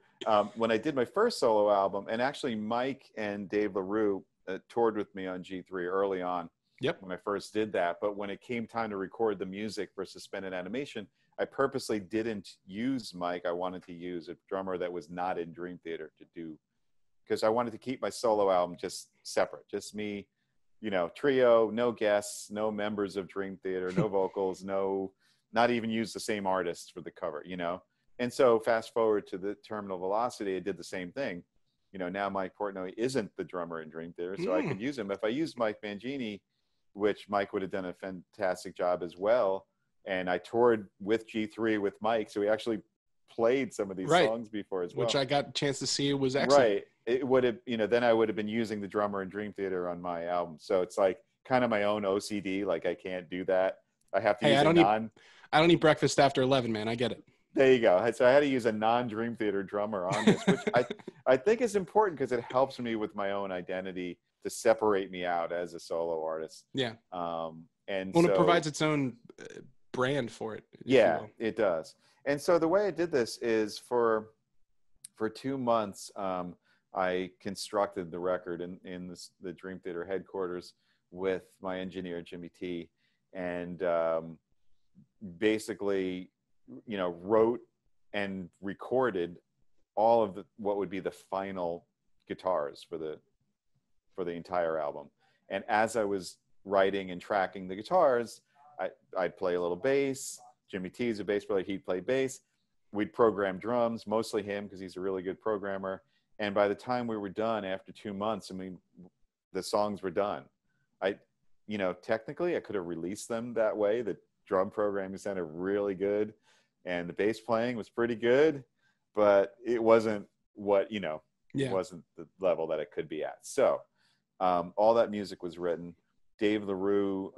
when I did my first solo album, and actually Mike and Dave LaRue toured with me on G3 early on. Yep. When I first did that. But when it came time to record the music for Suspended Animation, I purposely didn't use Mike. I wanted to use a drummer that was not in Dream Theater to do because I wanted to keep my solo album just separate, just me, you know, trio, no guests, no members of Dream Theater, no vocals, not even use the same artist for the cover, you know? And so fast forward to the Terminal Velocity, I did the same thing. You know, now Mike Portnoy isn't the drummer in Dream Theater, so I could use him. If I used Mike Mangini, which Mike would have done a fantastic job as well, and I toured with G3 with Mike, so we actually played some of these songs before as well. Which I got a chance to see. It was excellent. Right. It would have, you know, then I would have been using the drummer in Dream Theater on my album. So it's like kind of my own OCD. Like I can't do that. I have to use I don't eat breakfast after 11, man. I get it. There you go. So I had to use a non-Dream Theater drummer on this, which I think is important because it helps me with my own identity to separate me out as a solo artist. Yeah. And it provides its own brand for it. Yeah, it does. And so the way I did this is for 2 months, I constructed the record in the Dream Theater headquarters with my engineer, Jimmy T, and basically, you know, wrote and recorded all of what would be the final guitars for the entire album. And as I was writing and tracking the guitars, I'd play a little bass. Jimmy T's a bass player, he'd play bass. We'd program drums, mostly him because he's a really good programmer. And by the time we were done after 2 months, I mean, the songs were done. You know, technically I could have released them that way. The drum programming sounded really good and the bass playing was pretty good, but it wasn't what, you know, it wasn't the level that it could be at. So all that music was written. Dave LaRue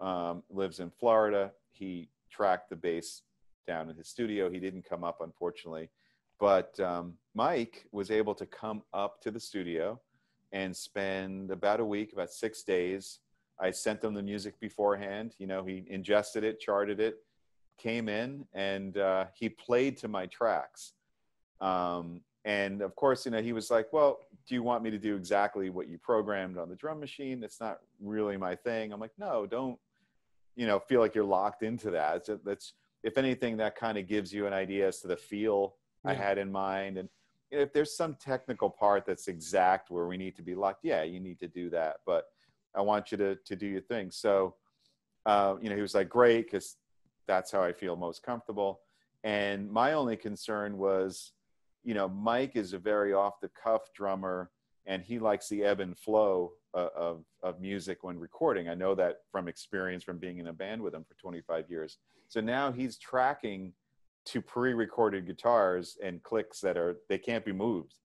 lives in Florida. He tracked the bass down in his studio. He didn't come up, unfortunately. But Mike was able to come up to the studio and spend about a week, about 6 days. I sent him the music beforehand. You know, he ingested it, charted it, came in, and he played to my tracks. And of course, you know, he was like, well, do you want me to do exactly what you programmed on the drum machine? It's not really my thing. I'm like, no, don't, you know, feel like you're locked into that. That's, if anything, that kind of gives you an idea as to the feel I had in mind. And if there's some technical part that's exact where we need to be locked, yeah, you need to do that. But I want you to do your thing. So, you know, he was like, great, because that's how I feel most comfortable. And my only concern was, you know, Mike is a very off-the-cuff drummer, and he likes the ebb and flow of music when recording. I know that from experience from being in a band with him for 25 years. So now he's tracking to pre-recorded guitars and clicks they can't be moved.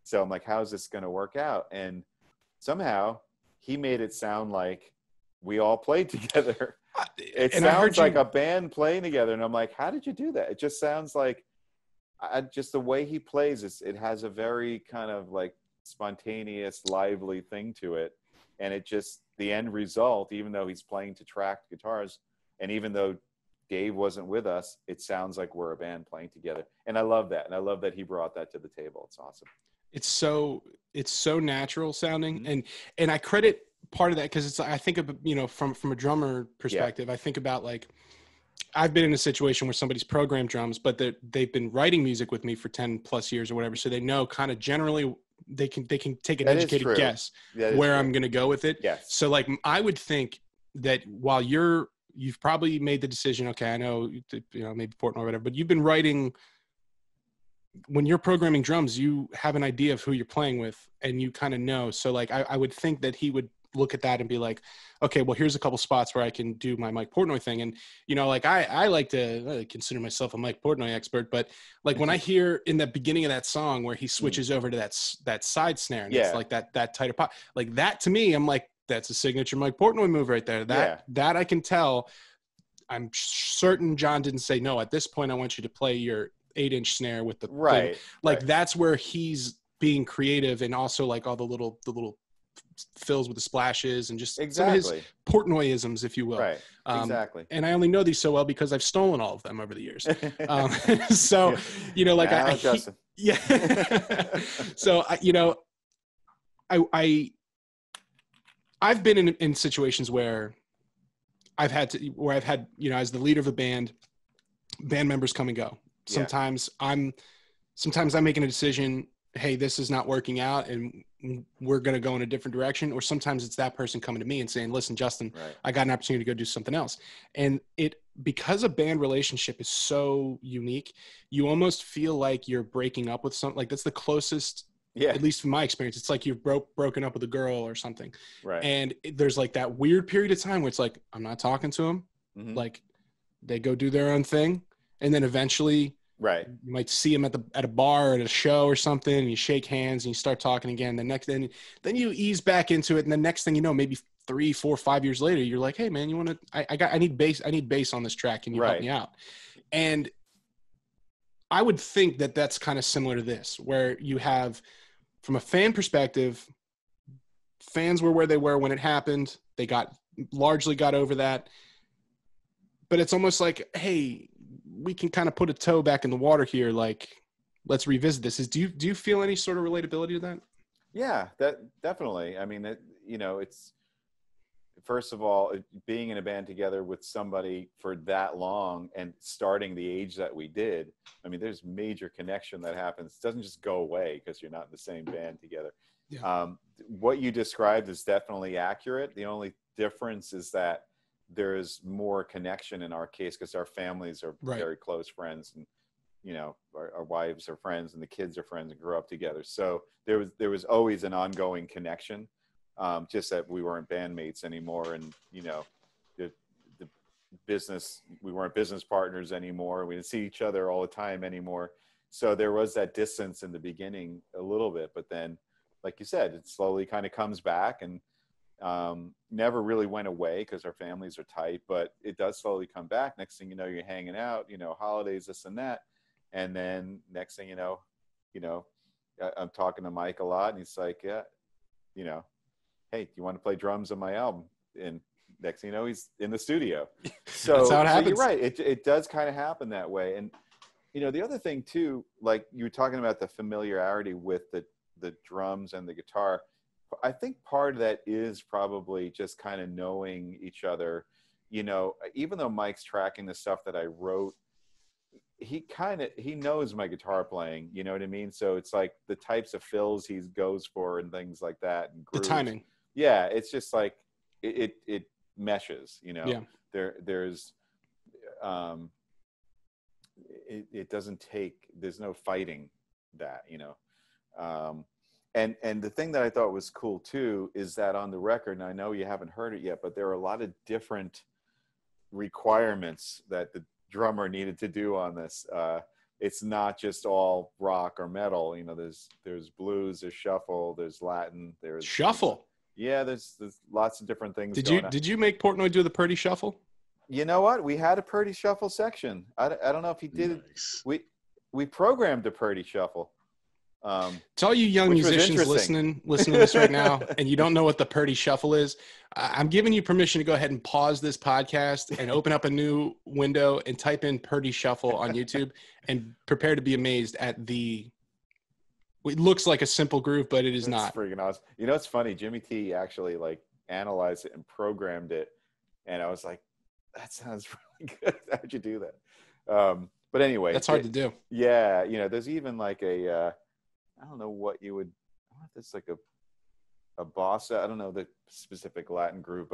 So I'm like, how's this going to work out? And somehow he made it sound like we all played together. It sounds like a band playing together. And I'm like, how did you do that? It just sounds like, just the way he plays, it has a very kind of like spontaneous, lively thing to it. And it just, the end result, even though he's playing to tracked guitars, and even though Dave wasn't with us, it sounds like we're a band playing together. And I love that. And I love that he brought that to the table. It's awesome. It's so natural sounding. Mm-hmm. And I credit part of that because I think of, you know, from a drummer perspective, I think about like, I've been in a situation where somebody's programmed drums, but they've been writing music with me for 10 plus years or whatever. So they know kind of generally they can take an educated guess where I'm going to go with it. Yes. So like, I would think that while you've probably made the decision, okay, I know, you know, maybe Portnoy or whatever, but you've been writing, when you're programming drums, you have an idea of who you're playing with and you kind of know. So like, I would think that he would look at that and be like, okay, well, here's a couple spots where I can do my Mike Portnoy thing. And, you know, like I like to consider myself a Mike Portnoy expert, but like when I hear in the beginning of that song where he switches over to that side snare and it's like that tighter pop, like that to me, I'm like, that's a signature Mike Portnoy move right there. That I can tell. I'm certain John didn't say, no, at this point, I want you to play your 8-inch snare with the thing. Like that's where he's being creative, and also like all the little fills with the splashes and just some of his Portnoyisms, if you will. Right. Exactly. And I only know these so well because I've stolen all of them over the years. So, you know, like So, you know, I've been in situations where I've had, you know, as the leader of the band members come and go. Sometimes I'm making a decision hey, this is not working out and we're going to go in a different direction. Or sometimes it's that person coming to me and saying, listen, Justin, I got an opportunity to go do something else. And because a band relationship is so unique, you almost feel like you're breaking up with something. Like that's the closest, at least from my experience, it's like you've broken up with a girl or something. Right. And there's like that weird period of time where it's like, I'm not talking to them. Mm-hmm. Like they go do their own thing. And then eventually, you might see him at a bar or at a show or something, and you shake hands and you start talking again. Then you ease back into it, and the next thing you know, maybe 3, 4, 5 years later, you're like, hey man, you want to? I need bass on this track. Can you help me out? And I would think that that's kind of similar to this, where you have, from a fan perspective, fans were where they were when it happened. They largely got over that, but it's almost like, hey, we can kind of put a toe back in the water here. Like, let's revisit this. Do you feel any sort of relatability to that? Yeah, that definitely. I mean, it's, first of all, being in a band together with somebody for that long and starting the age that we did. I mean, there's major connection that happens. It doesn't just go away because you're not in the same band together. Yeah. What you described is definitely accurate. The only difference is that there's more connection in our case because our families are very close friends, and our wives are friends and the kids are friends and grew up together. So there was always an ongoing connection, just that we weren't bandmates anymore, and the business, we weren't business partners anymore. We didn't see each other all the time anymore. So there was that distance in the beginning a little bit, but then, like you said, it slowly kind of comes back, and never really went away because our families are tight, but it does slowly come back. Next thing you know, you're hanging out, holidays, this and that. And then next thing you know, I'm talking to Mike a lot, and he's like, hey, do you want to play drums on my album? And next thing you know, he's in the studio. So, that's how it happens. So you're right. It does kind of happen that way. And, the other thing too, like you were talking about the familiarity with the drums and the guitar, I think part of that is probably just kind of knowing each other. Even though Mike's tracking the stuff that I wrote, he knows my guitar playing, you know what I mean? So it's like the types of fills he goes for and things like that. And grooves. The timing. Yeah. It's just like, it meshes, Yeah. There's, it doesn't take, there's no fighting that, And the thing that I thought was cool too is that on the record, and I know you haven't heard it yet, but there are a lot of different requirements that the drummer needed to do on this. It's not just all rock or metal. There's blues, there's shuffle, there's Latin, there's shuffle. Yeah, there's lots of different things. Did you make Portnoy do the Purdy shuffle? You know what? We had a Purdy shuffle section. I don't know if he did. Nice. We programmed a Purdy shuffle. To all you young musicians listening to this right now, and you don't know what the Purdy shuffle is, I'm giving you permission to go ahead and pause this podcast and open up a new window and type in Purdy shuffle on YouTube and prepare to be amazed at it looks like a simple groove, but it is not. Freaking awesome. It's funny. Jimmy T actually analyzed it and programmed it, and I was like, that sounds really good. How'd you do that? But anyway, that's hard to do. Yeah, there's even like a I don't know what you would, I don't know if it's like a bossa, I don't know the specific Latin groove,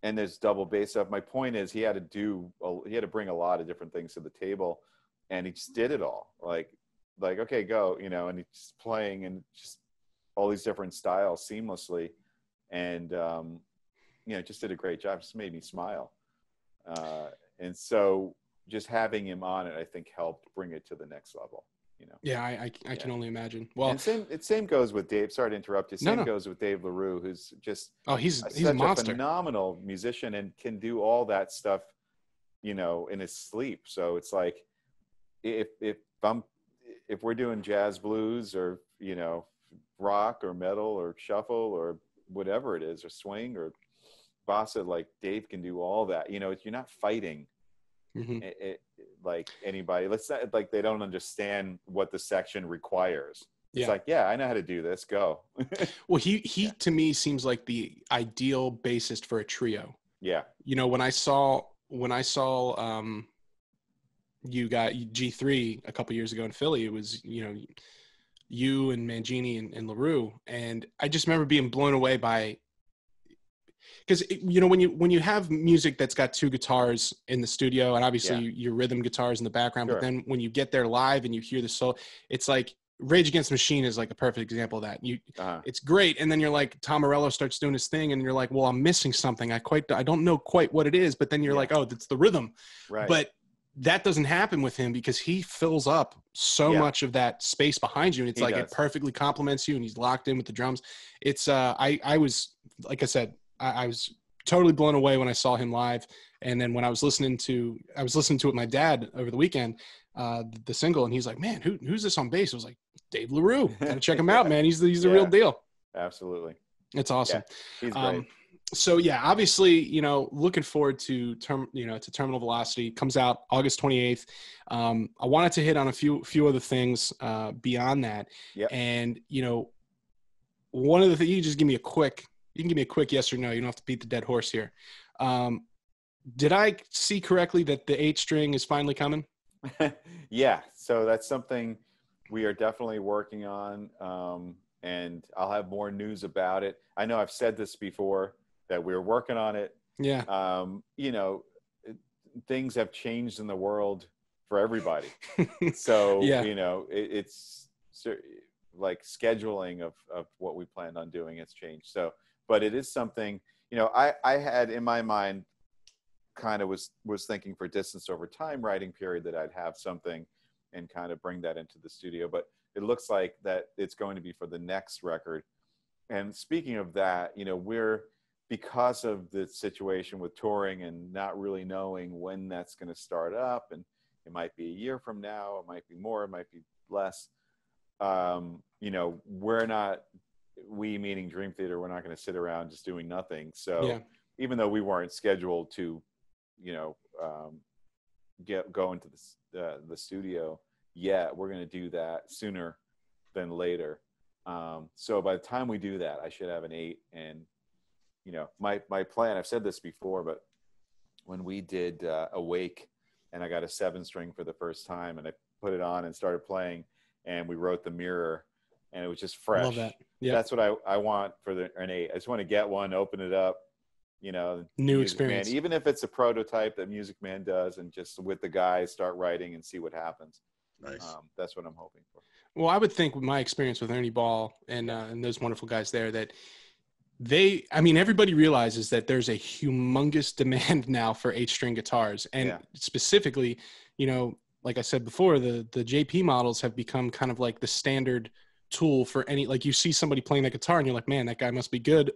and there's double bass stuff. My point is he had to bring a lot of different things to the table, and he just did it all. Like, okay, go, and he's just playing and just all these different styles seamlessly. And, just did a great job. Just made me smile. And so just having him on it, I think helped bring it to the next level. Yeah, I can only imagine. Well, and same goes with Dave. Sorry to interrupt you. Same goes with Dave LaRue, who's just he's such a monster, phenomenal musician, and can do all that stuff, in his sleep. So it's like if we're doing jazz, blues, or rock or metal or shuffle or whatever it is, or swing or bossa, like Dave can do all that. You're not fighting. Mm-hmm. Like anybody, let's say, like they don't understand what the section requires. It's like, yeah, I know how to do this. Go. Well, he to me seems like the ideal bassist for a trio. Yeah. When I saw you got G3 a couple years ago in Philly, it was you and Mangini and LaRue. And I just remember being blown away by, because when you have music that's got two guitars in the studio, and obviously your rhythm guitars in the background, but then when you get there live and you hear the solo, it's like Rage Against the Machine is like a perfect example of that. It's great, and then you're like, Tom Morello starts doing his thing, and you're like, well, I'm missing something. I don't know quite what it is, but then you're like, oh, that's the rhythm. Right. But that doesn't happen with him because he fills up so much of that space behind you, and it's it perfectly complements you, and he's locked in with the drums. It's I was, like I said, I was totally blown away when I saw him live, and then when I was listening to it with my dad over the weekend, the single, and he's like, man, who's this on bass? I was like, Dave LaRue. Gotta check him out, man. He's the real deal. Absolutely. It's awesome. Yeah, he's great. So yeah, obviously, looking forward to Terminal Velocity. Comes out August 28th. I wanted to hit on a few other things beyond that. Yep. And one of the things, you can give me a quick yes or no. You don't have to beat the dead horse here. Did I see correctly that the 8-string is finally coming? Yeah. So that's something we are definitely working on. And I'll have more news about it. I know I've said this before, that we're working on it. Yeah. Things have changed in the world for everybody. So, it's like scheduling of what we planned on doing has changed. So, but it is something, I had in my mind, kind of was thinking for Distance Over Time writing period that I'd have something and kind of bring that into the studio. But it looks like that it's going to be for the next record. And speaking of that, because of the situation with touring and not really knowing when that's going to start up, and it might be a year from now, it might be more, it might be less. We meaning Dream Theater, we're not going to sit around just doing nothing. So even though we weren't scheduled to, go into the studio yet, we're going to do that sooner than later. So by the time we do that, I should have an 8. And my plan, I've said this before, but when we did Awake, and I got a 7-string for the first time, and I put it on and started playing, and we wrote The Mirror, and it was just fresh. Love that. Yep. That's what I want for an 8. I just want to get one, open it up, new experience. Man, even if it's a prototype that Music Man does, and just with the guys start writing and see what happens. Nice. That's what I'm hoping for. Well, I would think with my experience with Ernie Ball and those wonderful guys there, that everybody realizes that there's a humongous demand now for 8-string guitars. And specifically, like I said before, the JP models have become kind of like the standard tool for any, like you see somebody playing that guitar and you're like, man, that guy must be good.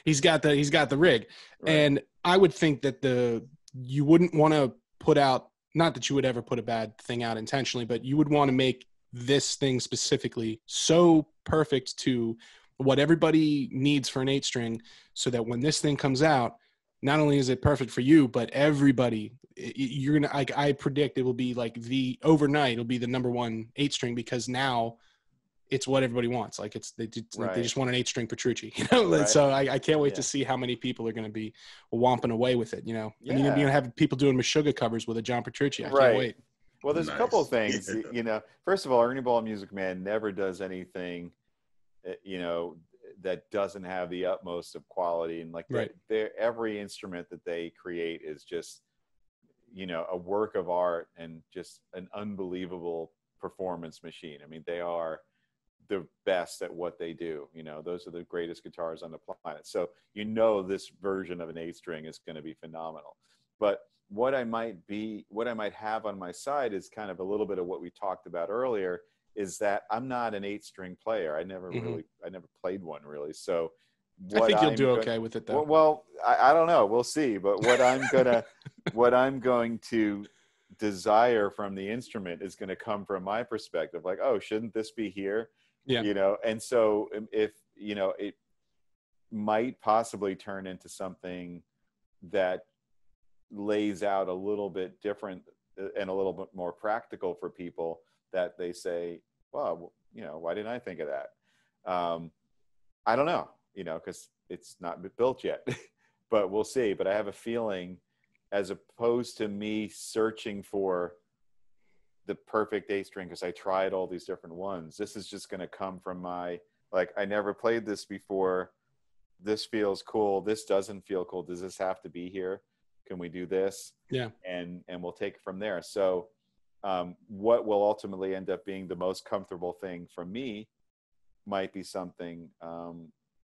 He's got the rig. Right. And I would think that you wouldn't want to put out, not that you would ever put a bad thing out intentionally, but you would want to make this thing specifically so perfect to what everybody needs for an 8-string, so that when this thing comes out, not only is it perfect for you, but everybody, I predict it will be like overnight, it'll be the number 1 8-string, because now it's what everybody wants. Like they just want an 8-string Petrucci, Right. So I can't wait to see how many people are going to be whomping away with it, And you're going to have people doing Meshuggah covers with a John Petrucci. I can't wait. Well, there's a couple of things, First of all, Ernie Ball Music Man never does anything, that doesn't have the utmost of quality. And every instrument that they create is just, a work of art and just an unbelievable performance machine. I mean, they are the best at what they do. Those are the greatest guitars on the planet. So, this version of an 8-string is going to be phenomenal. But what I might have on my side is kind of a little bit of what we talked about earlier, is that I'm not an 8-string player. I never played one really. So I think you'll do okay with it though. Well, I don't know. We'll see. But what I'm going to desire from the instrument is going to come from my perspective. Like, oh, shouldn't this be here? Yeah. And so if, it might possibly turn into something that lays out a little bit different and a little bit more practical for people, that they say, well, why didn't I think of that? I don't know, because it's not built yet, but we'll see. But I have a feeling, as opposed to me searching for the perfect 8-string because I tried all these different ones. This is just going to come from my, like, I never played this before. This feels cool. This doesn't feel cool. Does this have to be here? Can we do this? Yeah. And we'll take it from there. So what will ultimately end up being the most comfortable thing for me might be something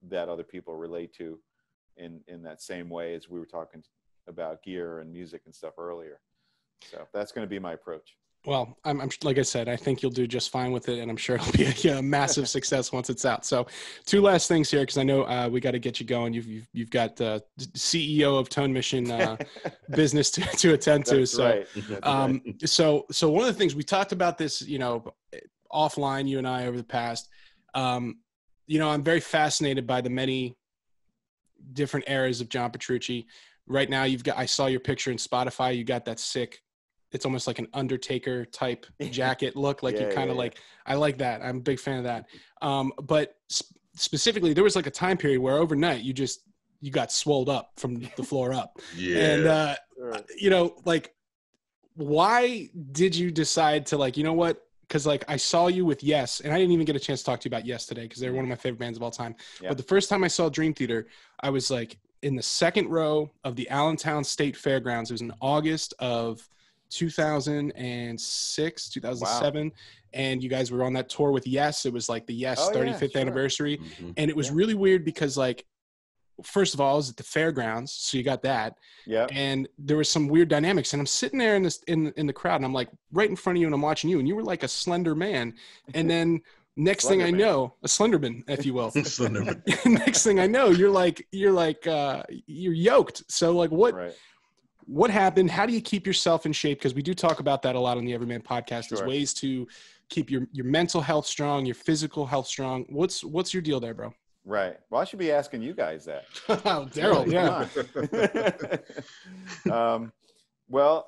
that other people relate to in that same way as we were talking about gear and music and stuff earlier. So that's going to be my approach. Well, I'm like I said, I think you'll do just fine with it, and I'm sure it'll be a massive success once it's out. So, two last things here, because I know we got to get you going. You've got CEO of Tone Mission business to attend to. So, right. Right. So one of the things we talked about this, offline, you and I over the past. I'm very fascinated by the many different eras of John Petrucci. Right now, I saw your picture in Spotify. You got that sick. It's almost like an Undertaker type jacket look. Like I like that. I'm a big fan of that. But specifically, there was like a time period where overnight you got swolled up from the floor up. Yeah. And, why did you decide to what? Because I saw you with Yes, and I didn't even get a chance to talk to you about Yes today because they're one of my favorite bands of all time. Yeah. But the first time I saw Dream Theater, I was like in the second row of the Allentown State Fairgrounds. It was in August of 2006, 2007. Wow. And you guys were on that tour with Yes. It was like the Yes 35th anniversary. Mm-hmm. And it was really weird because first of all, I was at the fairgrounds. So you got that. Yeah. And there was some weird dynamics. And I'm sitting there in the crowd and I'm like right in front of you and I'm watching you and you were like a slender man. And then next thing I know, a Slenderman, if you will. Slenderman. Next thing I know, you're yoked. So what happened? How do you keep yourself in shape? Because we do talk about that a lot on the Everyman podcast. There's ways to keep your mental health strong, your physical health strong. What's your deal there, bro? Right. Well, I should be asking you guys that. Oh, Daryl, yeah. Well,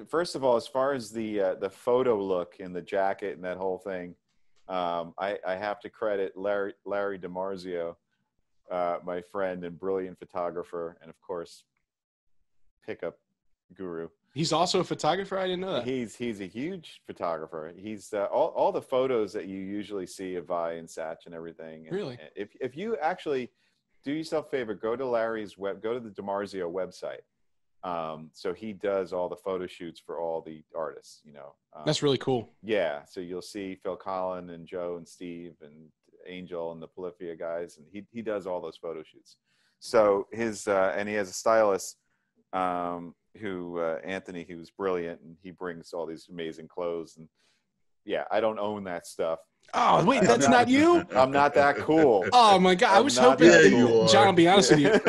first of all, as far as the photo look and the jacket and that whole thing, I have to credit Larry DiMarzio, my friend and brilliant photographer, and of course, pickup guru. He's also a photographer. I didn't know that. He's a huge photographer. He's all the photos that you usually see of Vi and Satch and everything. And, really? If you actually do yourself a favor, go to the DiMarzio website. So he does all the photo shoots for all the artists. That's really cool. Yeah. So you'll see Phil Collin and Joe and Steve and Angel and the Polyphia guys, and he does all those photo shoots. So and he has a stylist. Anthony, who's brilliant, and he brings all these amazing clothes. And yeah, I don't own that stuff. Oh, wait, that's not you? I'm not that cool. Oh my God. I was hoping, John, I'll be honest with you.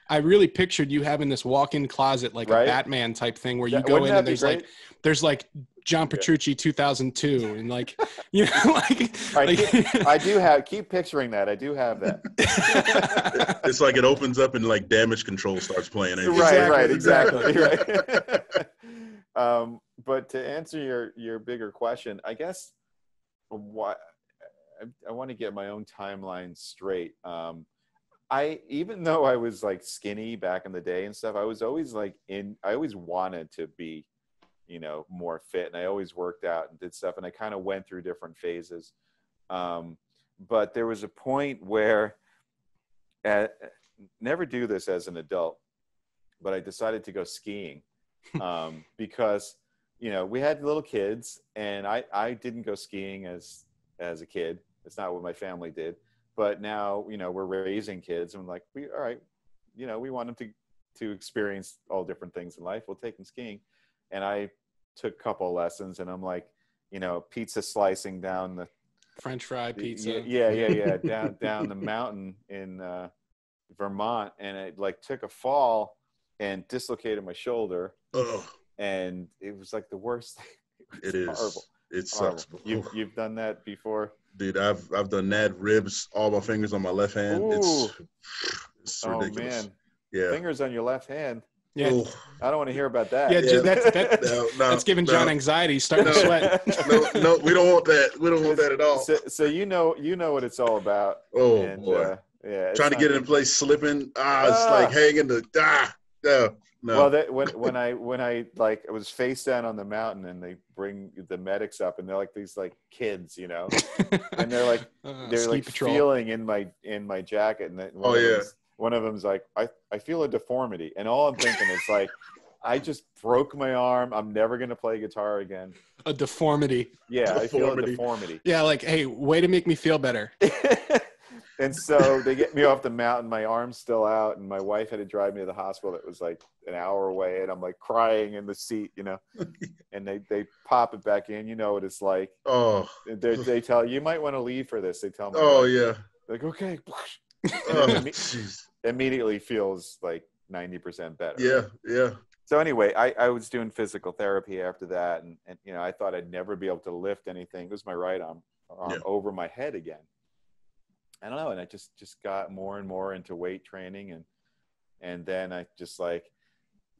I really pictured you having this walk-in closet, like a Batman type thing where you go in and there's John Petrucci 2002 and I do keep picturing that. I do have that. It's like it opens up and Damage Control starts playing. Exactly. Right. But to answer your bigger question, I guess I want to get my own timeline straight. Even though I was skinny back in the day and stuff, I was always I always wanted to be, more fit, and I always worked out and did stuff, and I kind of went through different phases. But there was a point where never do this as an adult, but I decided to go skiing because, we had little kids, and I didn't go skiing as a kid. It's not what my family did. But now, we're raising kids, and we want them to experience all different things in life. We'll take them skiing. And I took a couple of lessons, and I'm pizza slicing down the French fry pizza. Yeah. down the mountain in Vermont. And I took a fall and dislocated my shoulder. Ugh. And it was the worst thing. It is. Horrible. It sucks. You've done that before? Dude, I've done that, ribs, all my fingers on my left hand. It's ridiculous. Man. Yeah. Fingers on your left hand. Yeah. Ooh. I don't want to hear about that. Yeah, that's giving John anxiety. He's starting to sweat. No, we don't want that. We don't want that at all. So you know what it's all about. Oh, and, boy. Trying to get it in place, slipping. It's hanging the. No. Well, when I like I was face down on the mountain and they bring the medics up and they're like these like kids, you know, and they're like feeling in my jacket and one of them's like I feel a deformity and all I'm thinking is like I just broke my arm. I'm never gonna play guitar again. A deformity. Yeah, I feel a deformity. Yeah, like hey, way to make me feel better. And so they get me off the mountain, my arm's still out, and my wife had to drive me to the hospital that was like an hour away, and I'm like crying in the seat, you know, and they pop it back in, you know what it's like. Oh. They tell you might want to leave for this. They tell me. Oh, yeah. Like, okay. Oh, immediately feels like 90% better. Yeah, yeah. So anyway, I was doing physical therapy after that, and you know, I thought I'd never be able to lift anything. It was my right arm over my head again. I don't know, and I just got more and more into weight training, and then I just like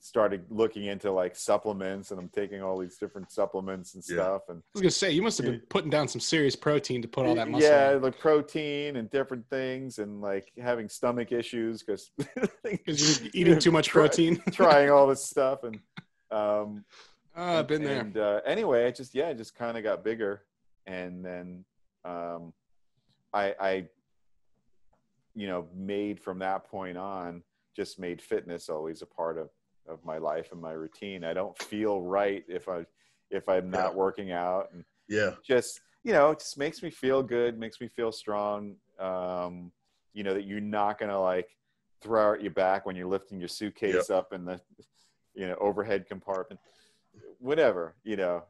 started looking into like supplements, and I'm taking all these different supplements and stuff. And I was gonna say you must have been putting down some serious protein to put all that muscle. Yeah, like protein and different things, and like having stomach issues because you're eating too much protein. Trying all this stuff, and I've been there. And anyway, I just kind of got bigger, and then I you know, made from that point on, just made fitness always a part of my life and my routine. I don't feel right if I'm not working out, and just, you know, it just makes me feel good, makes me feel strong. You know, that you're not going to like throw out your back when you're lifting your suitcase up in the, you know, overhead compartment, whatever, you know.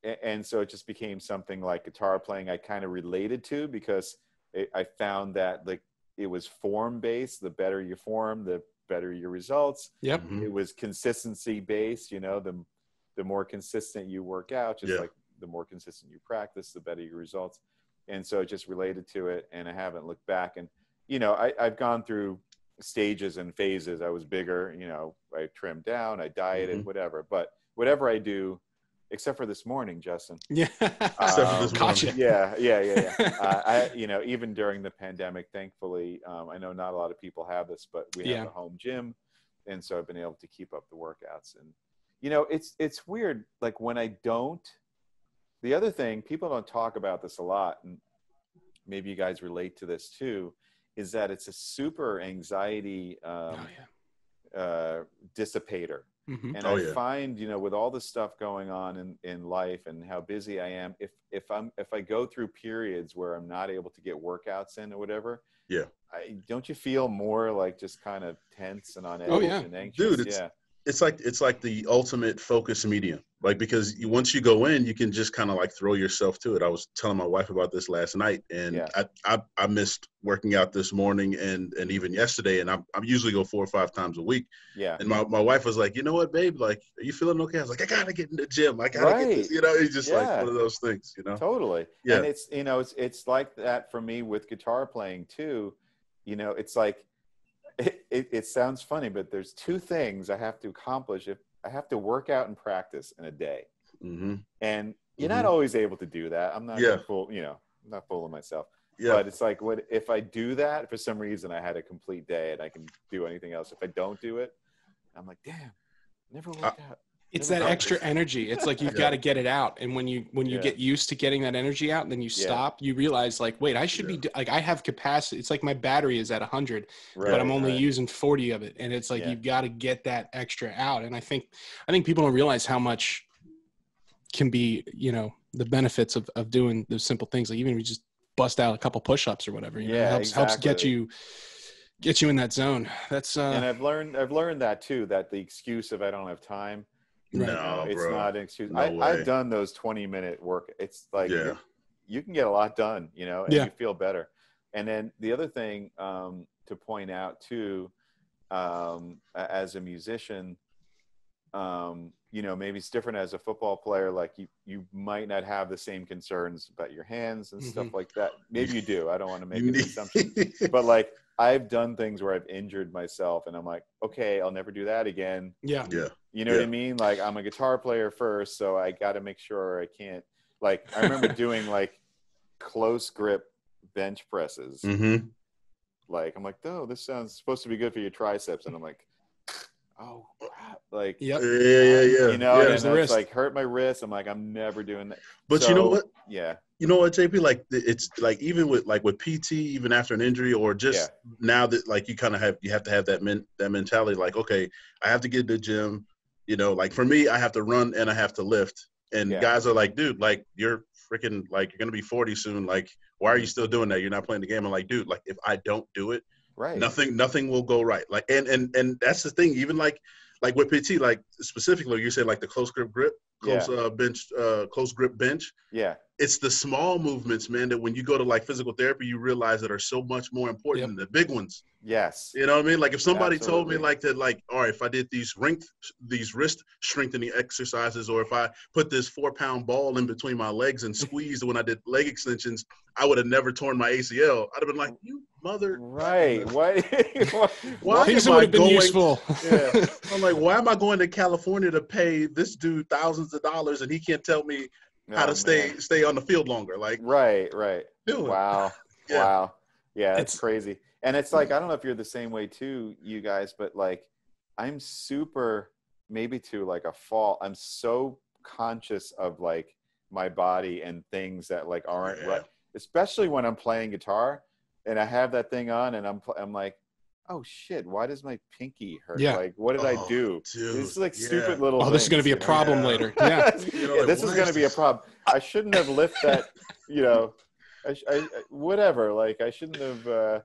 And so it just became something like guitar playing I kind of related to, because I found that like it was form based. The better you form, the better your results. Yep. It was consistency based. You know, the more consistent you work out, just like the more consistent you practice, the better your results. And so it just related to it, and I haven't looked back. And you know, I've gone through stages and phases. I was bigger. You know, I trimmed down, I dieted, whatever. But whatever I do, except for this morning, Justin. Yeah. Except for this morning. Yeah. I, you know, even during the pandemic, thankfully, I know not a lot of people have this, but we have a home gym, and so I've been able to keep up the workouts. And you know, it's weird. Like when I don't, the other thing, people don't talk about this a lot, and maybe you guys relate to this too, is that it's a super anxiety dissipator. And I find, you know, with all the stuff going on in life and how busy I am, if I go through periods where I'm not able to get workouts in or whatever, don't you feel more like just kind of tense and on edge and anxious? Dude, it's like the ultimate focus medium. Like, because once you go in, you can just kind of like throw yourself to it. I was telling my wife about this last night, and I missed working out this morning and even yesterday, and I usually go 4 or 5 times a week. Yeah. And my wife was like, you know what, babe? Like, are you feeling okay? I was like, I gotta get in the gym. I gotta get this. You know, it's just like one of those things. You know. Totally. Yeah. And it's, you know, it's like that for me with guitar playing too. You know, it's like it sounds funny, but there's 2 things I have to accomplish if I have to work out and practice in a day. And you're not always able to do that. I'm not I'm not fooling myself. But it's like, what if I do that for some reason? I had a complete day and I can do anything else. If I don't do it, I'm like, damn, never worked out. It's that extra energy. It's like you've got to get it out. And when you get used to getting that energy out, and then you stop, you realize like, wait, I should be like, I have capacity. It's like my battery is at 100, but I'm only using 40 of it. And it's like, you've got to get that extra out. And I think people don't realize how much can be, you know, the benefits of doing those simple things. Like even if you just bust out a couple push-ups or whatever, you know, it helps get you in that zone. That's and I've learned that too, that the excuse of I don't have time, no, it's bro. not an excuse. No I've done those 20-minute work. It's like you can get a lot done, you know, and you feel better. And then the other thing to point out too, as a musician, you know, maybe it's different as a football player. Like you might not have the same concerns about your hands and stuff like that. Maybe you do. I don't want to make an assumption, but like I've done things where I've injured myself and I'm like, okay, I'll never do that again. Yeah. You know what I mean? Like I'm a guitar player first, so I got to make sure I can't, like, I remember doing like close grip bench presses. Like, I'm like, oh, this sounds supposed to be good for your triceps. And I'm like, oh crap, like Yep. Yeah. you know, Yeah. and it's like hurt my wrist. I'm like, I'm never doing that. But so, you know what? Yeah. You know what, JP? Like it's like even with PT, even after an injury, or just now that like you kind of have to have that mentality. Like, okay, I have to get to the gym. You know, like for me, I have to run and I have to lift. And guys are like, dude, like you're freaking like you're gonna be 40 soon. Like, why are you still doing that? You're not playing the game. I'm like, dude, like if I don't do it, nothing will go right. Like, and that's the thing. Even like with PT, like specifically, you said like the close grip, close grip bench. Yeah. It's the small movements, man, that when you go to like physical therapy, you realize that are so much more important than the big ones. Yes. You know what I mean? Like if somebody told me like that, like, all right, if I did these wrist strengthening exercises, or if I put this 4-pound ball in between my legs and squeezed when I did leg extensions, I would have never torn my ACL. I'd have been like, you mother. Right. Why things would have been useful. I'm like, why am I going to California to pay this dude thousands of dollars and he can't tell me how to stay on the field longer? Like, right. Wow. Yeah. Yeah, it's crazy. And it's like, I don't know if you're the same way too, you guys, but like, I'm super, maybe to like a fault, I'm so conscious of like my body and things that like aren't right, especially when I'm playing guitar and I have that thing on and I'm like, oh shit, why does my pinky hurt? Like, what did I do? Dude, this is like stupid little things, this is going to be a problem later. This is going to be a problem. I shouldn't have lifted that, you know, I whatever, like I shouldn't have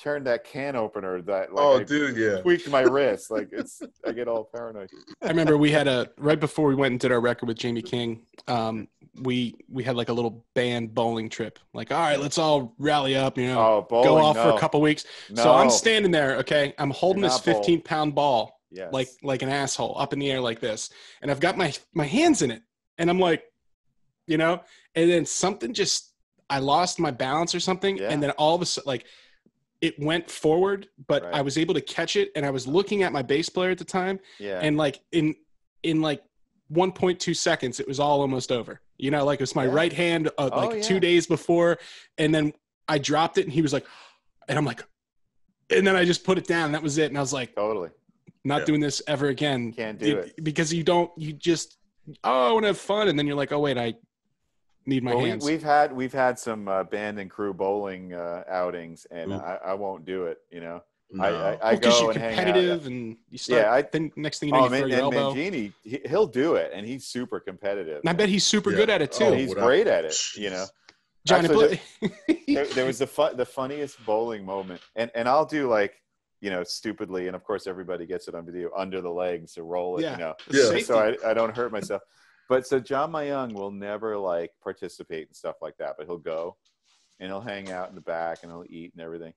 turned that can opener that like tweaked my wrist. Like I get all paranoid. I remember we had right before we went and did our record with Jamie King, we had like a little band bowling trip. Like, all right, let's all rally up, you know, go off for a couple weeks. So I'm standing there, okay, I'm holding this 15-pound ball, like an asshole, up in the air like this, and I've got my hands in it, and I'm like, you know, and then something I lost my balance or something, and then all of a sudden, like, it went forward, but I was able to catch it, and I was looking at my bass player at the time, and like in like 1.2 seconds, it was all almost over. You know, like it was my right hand 2 days before, and then I dropped it, and he was like, and I'm like, and then I just put it down, and that was it, and I was like, totally not doing this ever again. Can't do it because you just I want to have fun, and then you're like, oh wait, I need my hands. We've had some band and crew bowling outings, and I won't do it. You know, I go and hang out. Competitive, and you start. Then next thing you know, you throw your elbow. Mangini, he'll do it, and he's super competitive. And I bet he's super good at it too. He's great at it. You know, John. Actually, there was the funniest bowling moment, and I'll do like, you know, stupidly, and of course everybody gets it on video, under the legs to roll it. You know, so I don't hurt myself. But so John Mayung will never like participate in stuff like that, but he'll go and he'll hang out in the back and he'll eat and everything.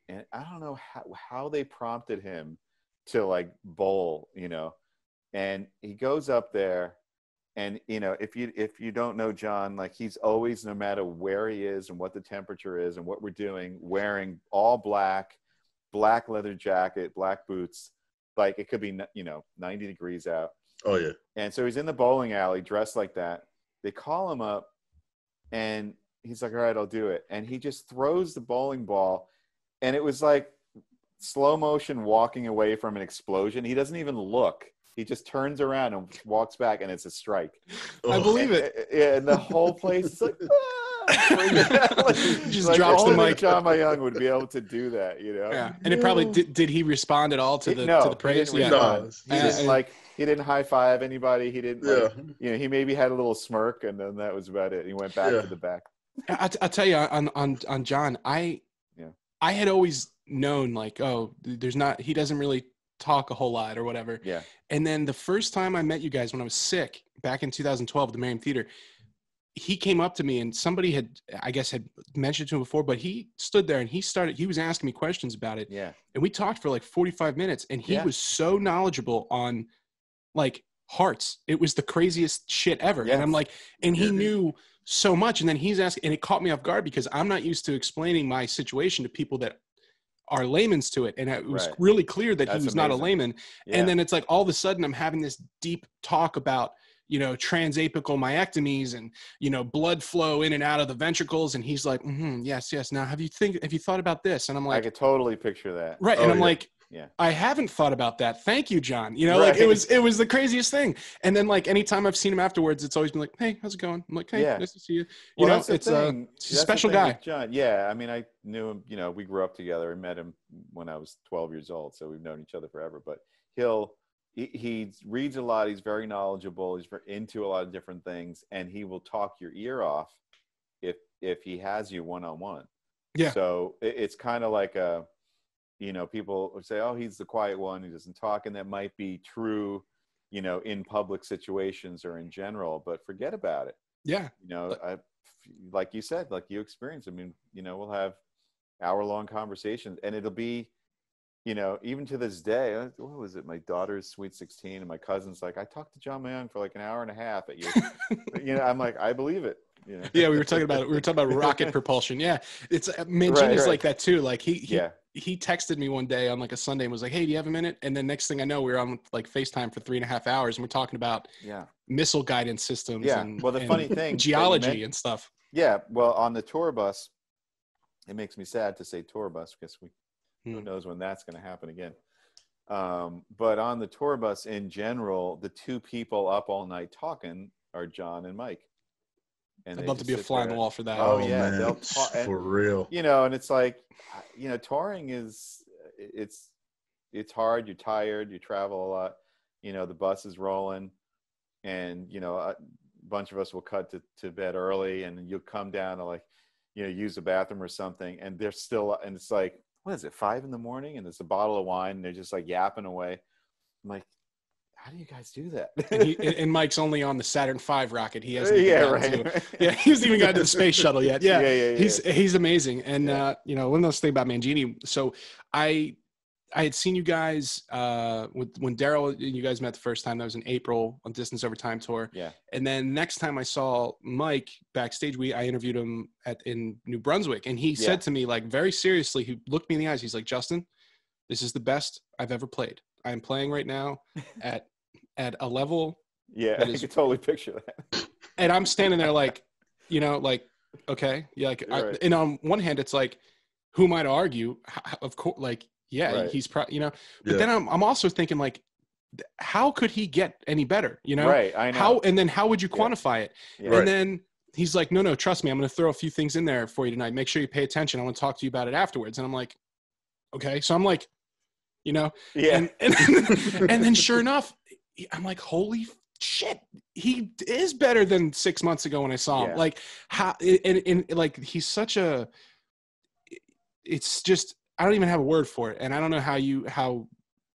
And I don't know how they prompted him to like bowl, you know, and he goes up there, and, you know, if you don't know John, like he's always, no matter where he is and what the temperature is and what we're doing, wearing all black leather jacket, black boots, like it could be, you know, 90 degrees out. Oh yeah. And so he's in the bowling alley dressed like that. They call him up and he's like, all right, I'll do it. And he just throws the bowling ball, and it was like slow motion walking away from an explosion. He doesn't even look. He just turns around and walks back, and it's a strike. I believe it. And the whole place is like, just like drops the mic. John Mayung would be able to do that, you know? Yeah. And it probably did he respond at all to the praise? He didn't like, he didn't high five anybody. He didn't, like, you know, he maybe had a little smirk, and then that was about it. He went back to the back. I'll tell you on John, I had always known, like, oh, he doesn't really talk a whole lot or whatever. Yeah. And then the first time I met you guys, when I was sick back in 2012 at the Merriam Theater, he came up to me, and somebody had mentioned to him before, but he stood there and he was asking me questions about it. Yeah. And we talked for like 45 minutes, and he was so knowledgeable on like hearts. It was the craziest shit ever. Yes. And I'm like, and he knew so much. And then he's asking, and it caught me off guard because I'm not used to explaining my situation to people that are laymen to it. And it was really clear that he was not a layman. Yeah. And then it's like, all of a sudden I'm having this deep talk about, you know, transapical myectomies and, you know, blood flow in and out of the ventricles. And he's like, yes. Now, have you thought about this? And I'm like, I could totally picture that. Right. And I'm like, Yeah. I haven't thought about that. Thank you, John. You know, like it was the craziest thing. And then like anytime I've seen him afterwards, it's always been like, "Hey, how's it going?" I'm like, "Hey, nice to see you." You know, it's a special guy. John. Yeah, I mean, I knew him. You know, we grew up together. I met him when I was 12 years old, so we've known each other forever. But he reads a lot. He's very knowledgeable. He's very into a lot of different things, and he will talk your ear off if he has you one-on-one. Yeah. So it's kind of like a, you know, people say, "Oh, he's the quiet one. He doesn't talk," and that might be true, you know, in public situations or in general. But forget about it. Yeah. You know, like you said, like you experienced. I mean, you know, we'll have hour-long conversations, and it'll be, you know, even to this day, what was it? My daughter's Sweet 16, and my cousin's like, "I talked to John Mayung for like an hour and a half at you." You know, I'm like, I believe it. You know? Yeah, we were talking about rocket propulsion. Yeah, it's Mangini's like that too. Like he texted me one day on like a Sunday and was like, "Hey, do you have a minute?" And then next thing I know, we were on like FaceTime for 3.5 hours, and we're talking about missile guidance systems. Yeah. And, well, the funny thing, geology and stuff. Yeah. Well, on the tour bus, it makes me sad to say tour bus because who knows when that's going to happen again. But on the tour bus in general, the two people up all night talking are John and Mike. And I'd love to be a fly on the wall for that. Oh yeah, man. they'll talk for real. You know, and it's like, you know, touring is it's hard. You're tired. You travel a lot. You know, the bus is rolling, and you know, a bunch of us will cut to bed early, and you'll come down to like, you know, use the bathroom or something, and they're still, and it's like, what is it, 5 a.m, and there's a bottle of wine, and they're just like yapping away. I'm like, how do you guys do that? and Mike's only on the Saturn V rocket. He hasn't he hasn't even gotten to the space shuttle yet. He's amazing. And you know, one of those things about Mangini. So I had seen you guys when Daryl, you guys met the first time. That was in April on Distance Over Time tour. Yeah. And then next time I saw Mike backstage, I interviewed him in New Brunswick, and he said to me, like, very seriously, he looked me in the eyes. He's like, "Justin, this is the best I've ever played. I am playing right now at a level." Yeah, I can totally picture that. And I'm standing there like, you know, like, okay, yeah, like, right. And on one hand, it's like, who am I to argue? Of course, like, yeah, right. He's you know, but then I'm also thinking like, how could he get any better? You know, right? I know. How would you quantify it? Yeah. And then he's like, no, trust me, I'm going to throw a few things in there for you tonight. Make sure you pay attention. I want to talk to you about it afterwards. And I'm like, okay, so I'm like, you know, and then sure enough, I'm like, holy shit, he is better than 6 months ago when I saw him. Like how, and like, he's such a, it's just, I don't even have a word for it. And I don't know how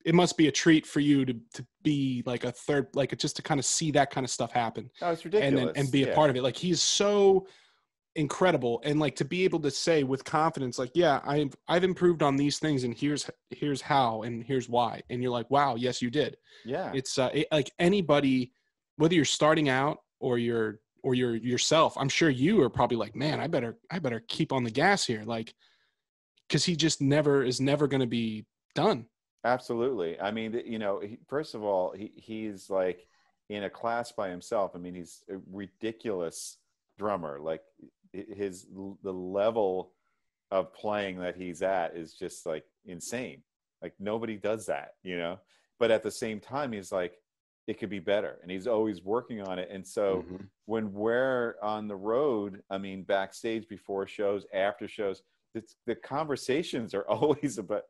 it must be a treat for you to be like a third, like just to kind of see that kind of stuff happen. Oh, it's ridiculous. And be a part of it. Like he's so incredible. And like to be able to say with confidence, like, yeah, I've improved on these things, and here's how, and here's why. And you're like, wow, yes, you did. Yeah. It's like anybody, whether you're starting out or you're yourself, I'm sure you are probably like, man, I better keep on the gas here. Like, cause he just is never going to be done. Absolutely. I mean, you know, first of all, he's like in a class by himself. I mean, he's a ridiculous drummer. Like the level of playing that he's at is just like insane. Like nobody does that, you know, but at the same time, he's like, it could be better. And he's always working on it. And so when we're on the road, I mean, backstage, before shows, after shows, the conversations are always about,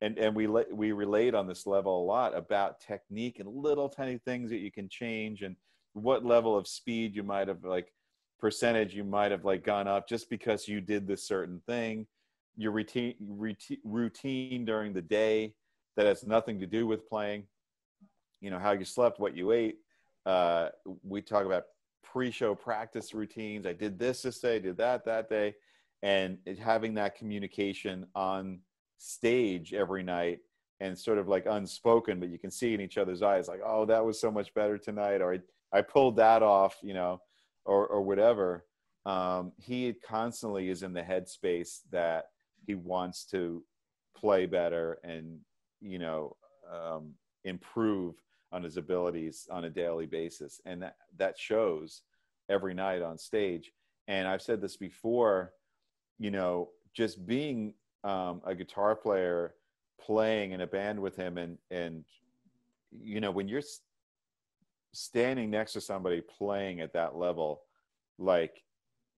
and we relate on this level a lot about technique and little tiny things that you can change, and what level of speed you might have, like percentage you might have like gone up just because you did this certain thing, your routine during the day that has nothing to do with playing, you know, how you slept, what you ate. We talk about pre-show practice routines. I did this day, I did that day, and having that communication on stage every night, and sort of like unspoken, but you can see in each other's eyes, like, oh, that was so much better tonight, or I pulled that off, you know, or whatever. He constantly is in the headspace that he wants to play better and, you know, improve on his abilities on a daily basis. And that shows every night on stage. And I've said this before, you know, just being a guitar player playing in a band with him, and you know, when you're standing next to somebody playing at that level, like,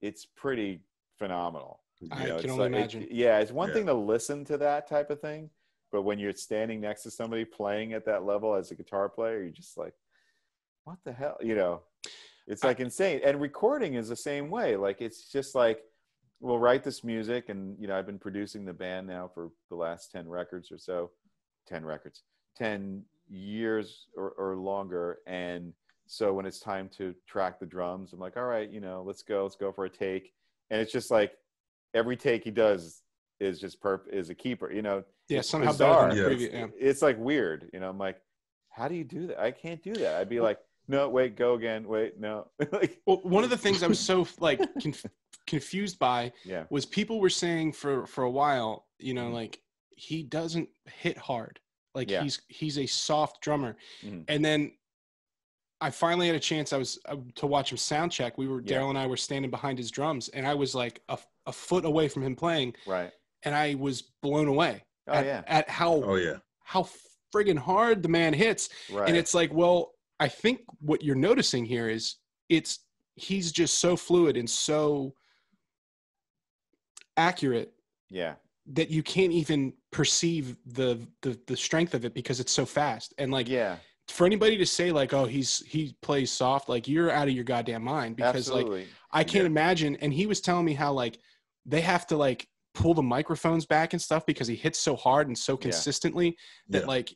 it's pretty phenomenal. I know, can it's only like, imagine. it's one thing to listen to that type of thing, but when you're standing next to somebody playing at that level as a guitar player, you're just like, what the hell, you know? It's like insane. And recording is the same way. Like, it's just like, we'll write this music, and you know, I've been producing the band now for the last 10 records or so, 10 years or longer. And so when it's time to track the drums, I'm like, all right, you know, let's go for a take. And it's just like, every take he does is just is a keeper, you know. Yeah, it's somehow bizarre. better than the previous. Yeah. It's like weird, you know. I'm like, how do you do that? I can't do that. I'd be like, no, wait, go again. Wait, no. Like, well, one of the things I was so like confused by was people were saying for a while, you know, like, he doesn't hit hard. Like, he's a soft drummer. And then I finally had a chance. I was to watch him sound check. Daryl and I were standing behind his drums, and I was like a foot away from him playing. Right. And I was blown away at how friggin' hard the man hits. Right. And it's like, well, I think what you're noticing here is he's just so fluid and so accurate. Yeah. That you can't even perceive the strength of it because it's so fast. And like, for anybody to say like, oh, he plays soft, like, you're out of your goddamn mind, because like, I can't imagine. And he was telling me how like they have to like pull the microphones back and stuff because he hits so hard and so consistently that like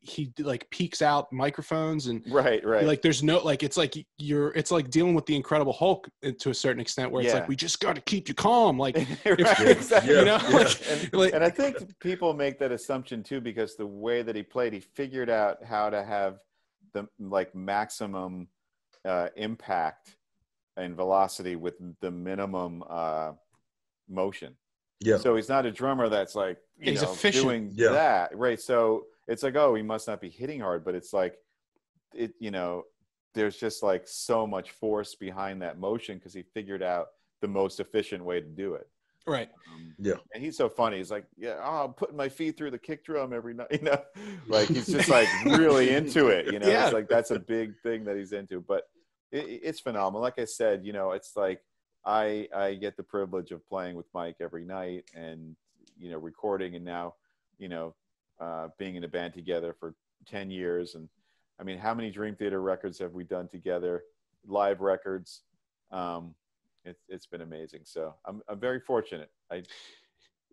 he like peaks out microphones and right like there's no like it's like dealing with the Incredible Hulk to a certain extent where it's like, we just got to keep you calm, like exactly. You know. And I think people make that assumption too, because the way that he played, he figured out how to have the like maximum impact and velocity with the minimum motion. So he's not a drummer that's like he's efficient doing that, right? So it's like, oh, he must not be hitting hard, but it's like, you know, there's just like so much force behind that motion because he figured out the most efficient way to do it. Right. And he's so funny. He's like, I'm putting my feet through the kick drum every night, you know, like he's just like really into it, you know. It's like, that's a big thing that he's into, but it's phenomenal. Like I said, you know, it's like, I get the privilege of playing with Mike every night and, you know, recording, and now, you know, being in a band together for 10 years. And I mean, how many Dream Theater records have we done together? Live records. It's been amazing. So I'm very fortunate.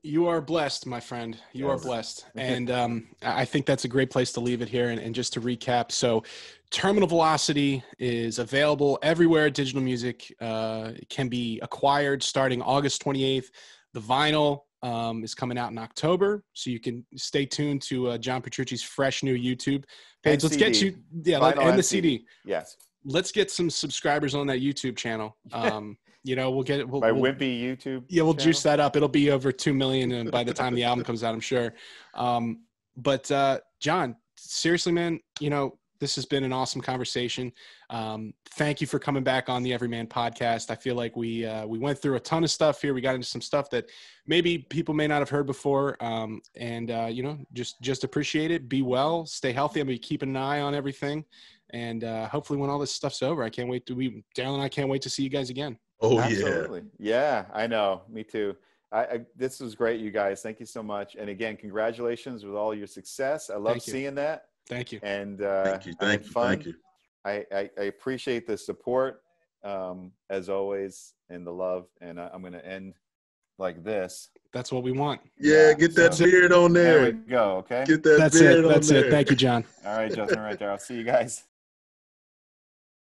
You are blessed, my friend. You are blessed. And I think that's a great place to leave it here. And just to recap, so Terminal Velocity is available everywhere digital music can be acquired starting August 28th. The vinyl is coming out in October, so you can stay tuned to John Petrucci's fresh new YouTube page. Let's get you, and the CD. Yes. Let's get some subscribers on that YouTube channel. You know, we'll wimpy YouTube. Yeah, we'll juice that up. It'll be over 2 million by the time the album comes out, I'm sure. But John, seriously, man, you know, this has been an awesome conversation. Thank you for coming back on the Everyman podcast. I feel like we went through a ton of stuff here. We got into some stuff that maybe people may not have heard before. You know, just appreciate it. Be well, stay healthy. I'm going to be keeping an eye on everything. And hopefully when all this stuff's over, Daryl and I can't wait to see you guys again. Oh, absolutely. Yeah, I know. Me too. This was great, you guys. Thank you so much. And again, congratulations with all your success. I love seeing that. Thank you. And thank you. I appreciate the support as always, and the love. And I'm going to end like this. That's what we want. Yeah, get that beard on there. There we go. Okay. Get that beard on there. That's it. Thank you, John. All right, Justin. Right there. I'll see you guys.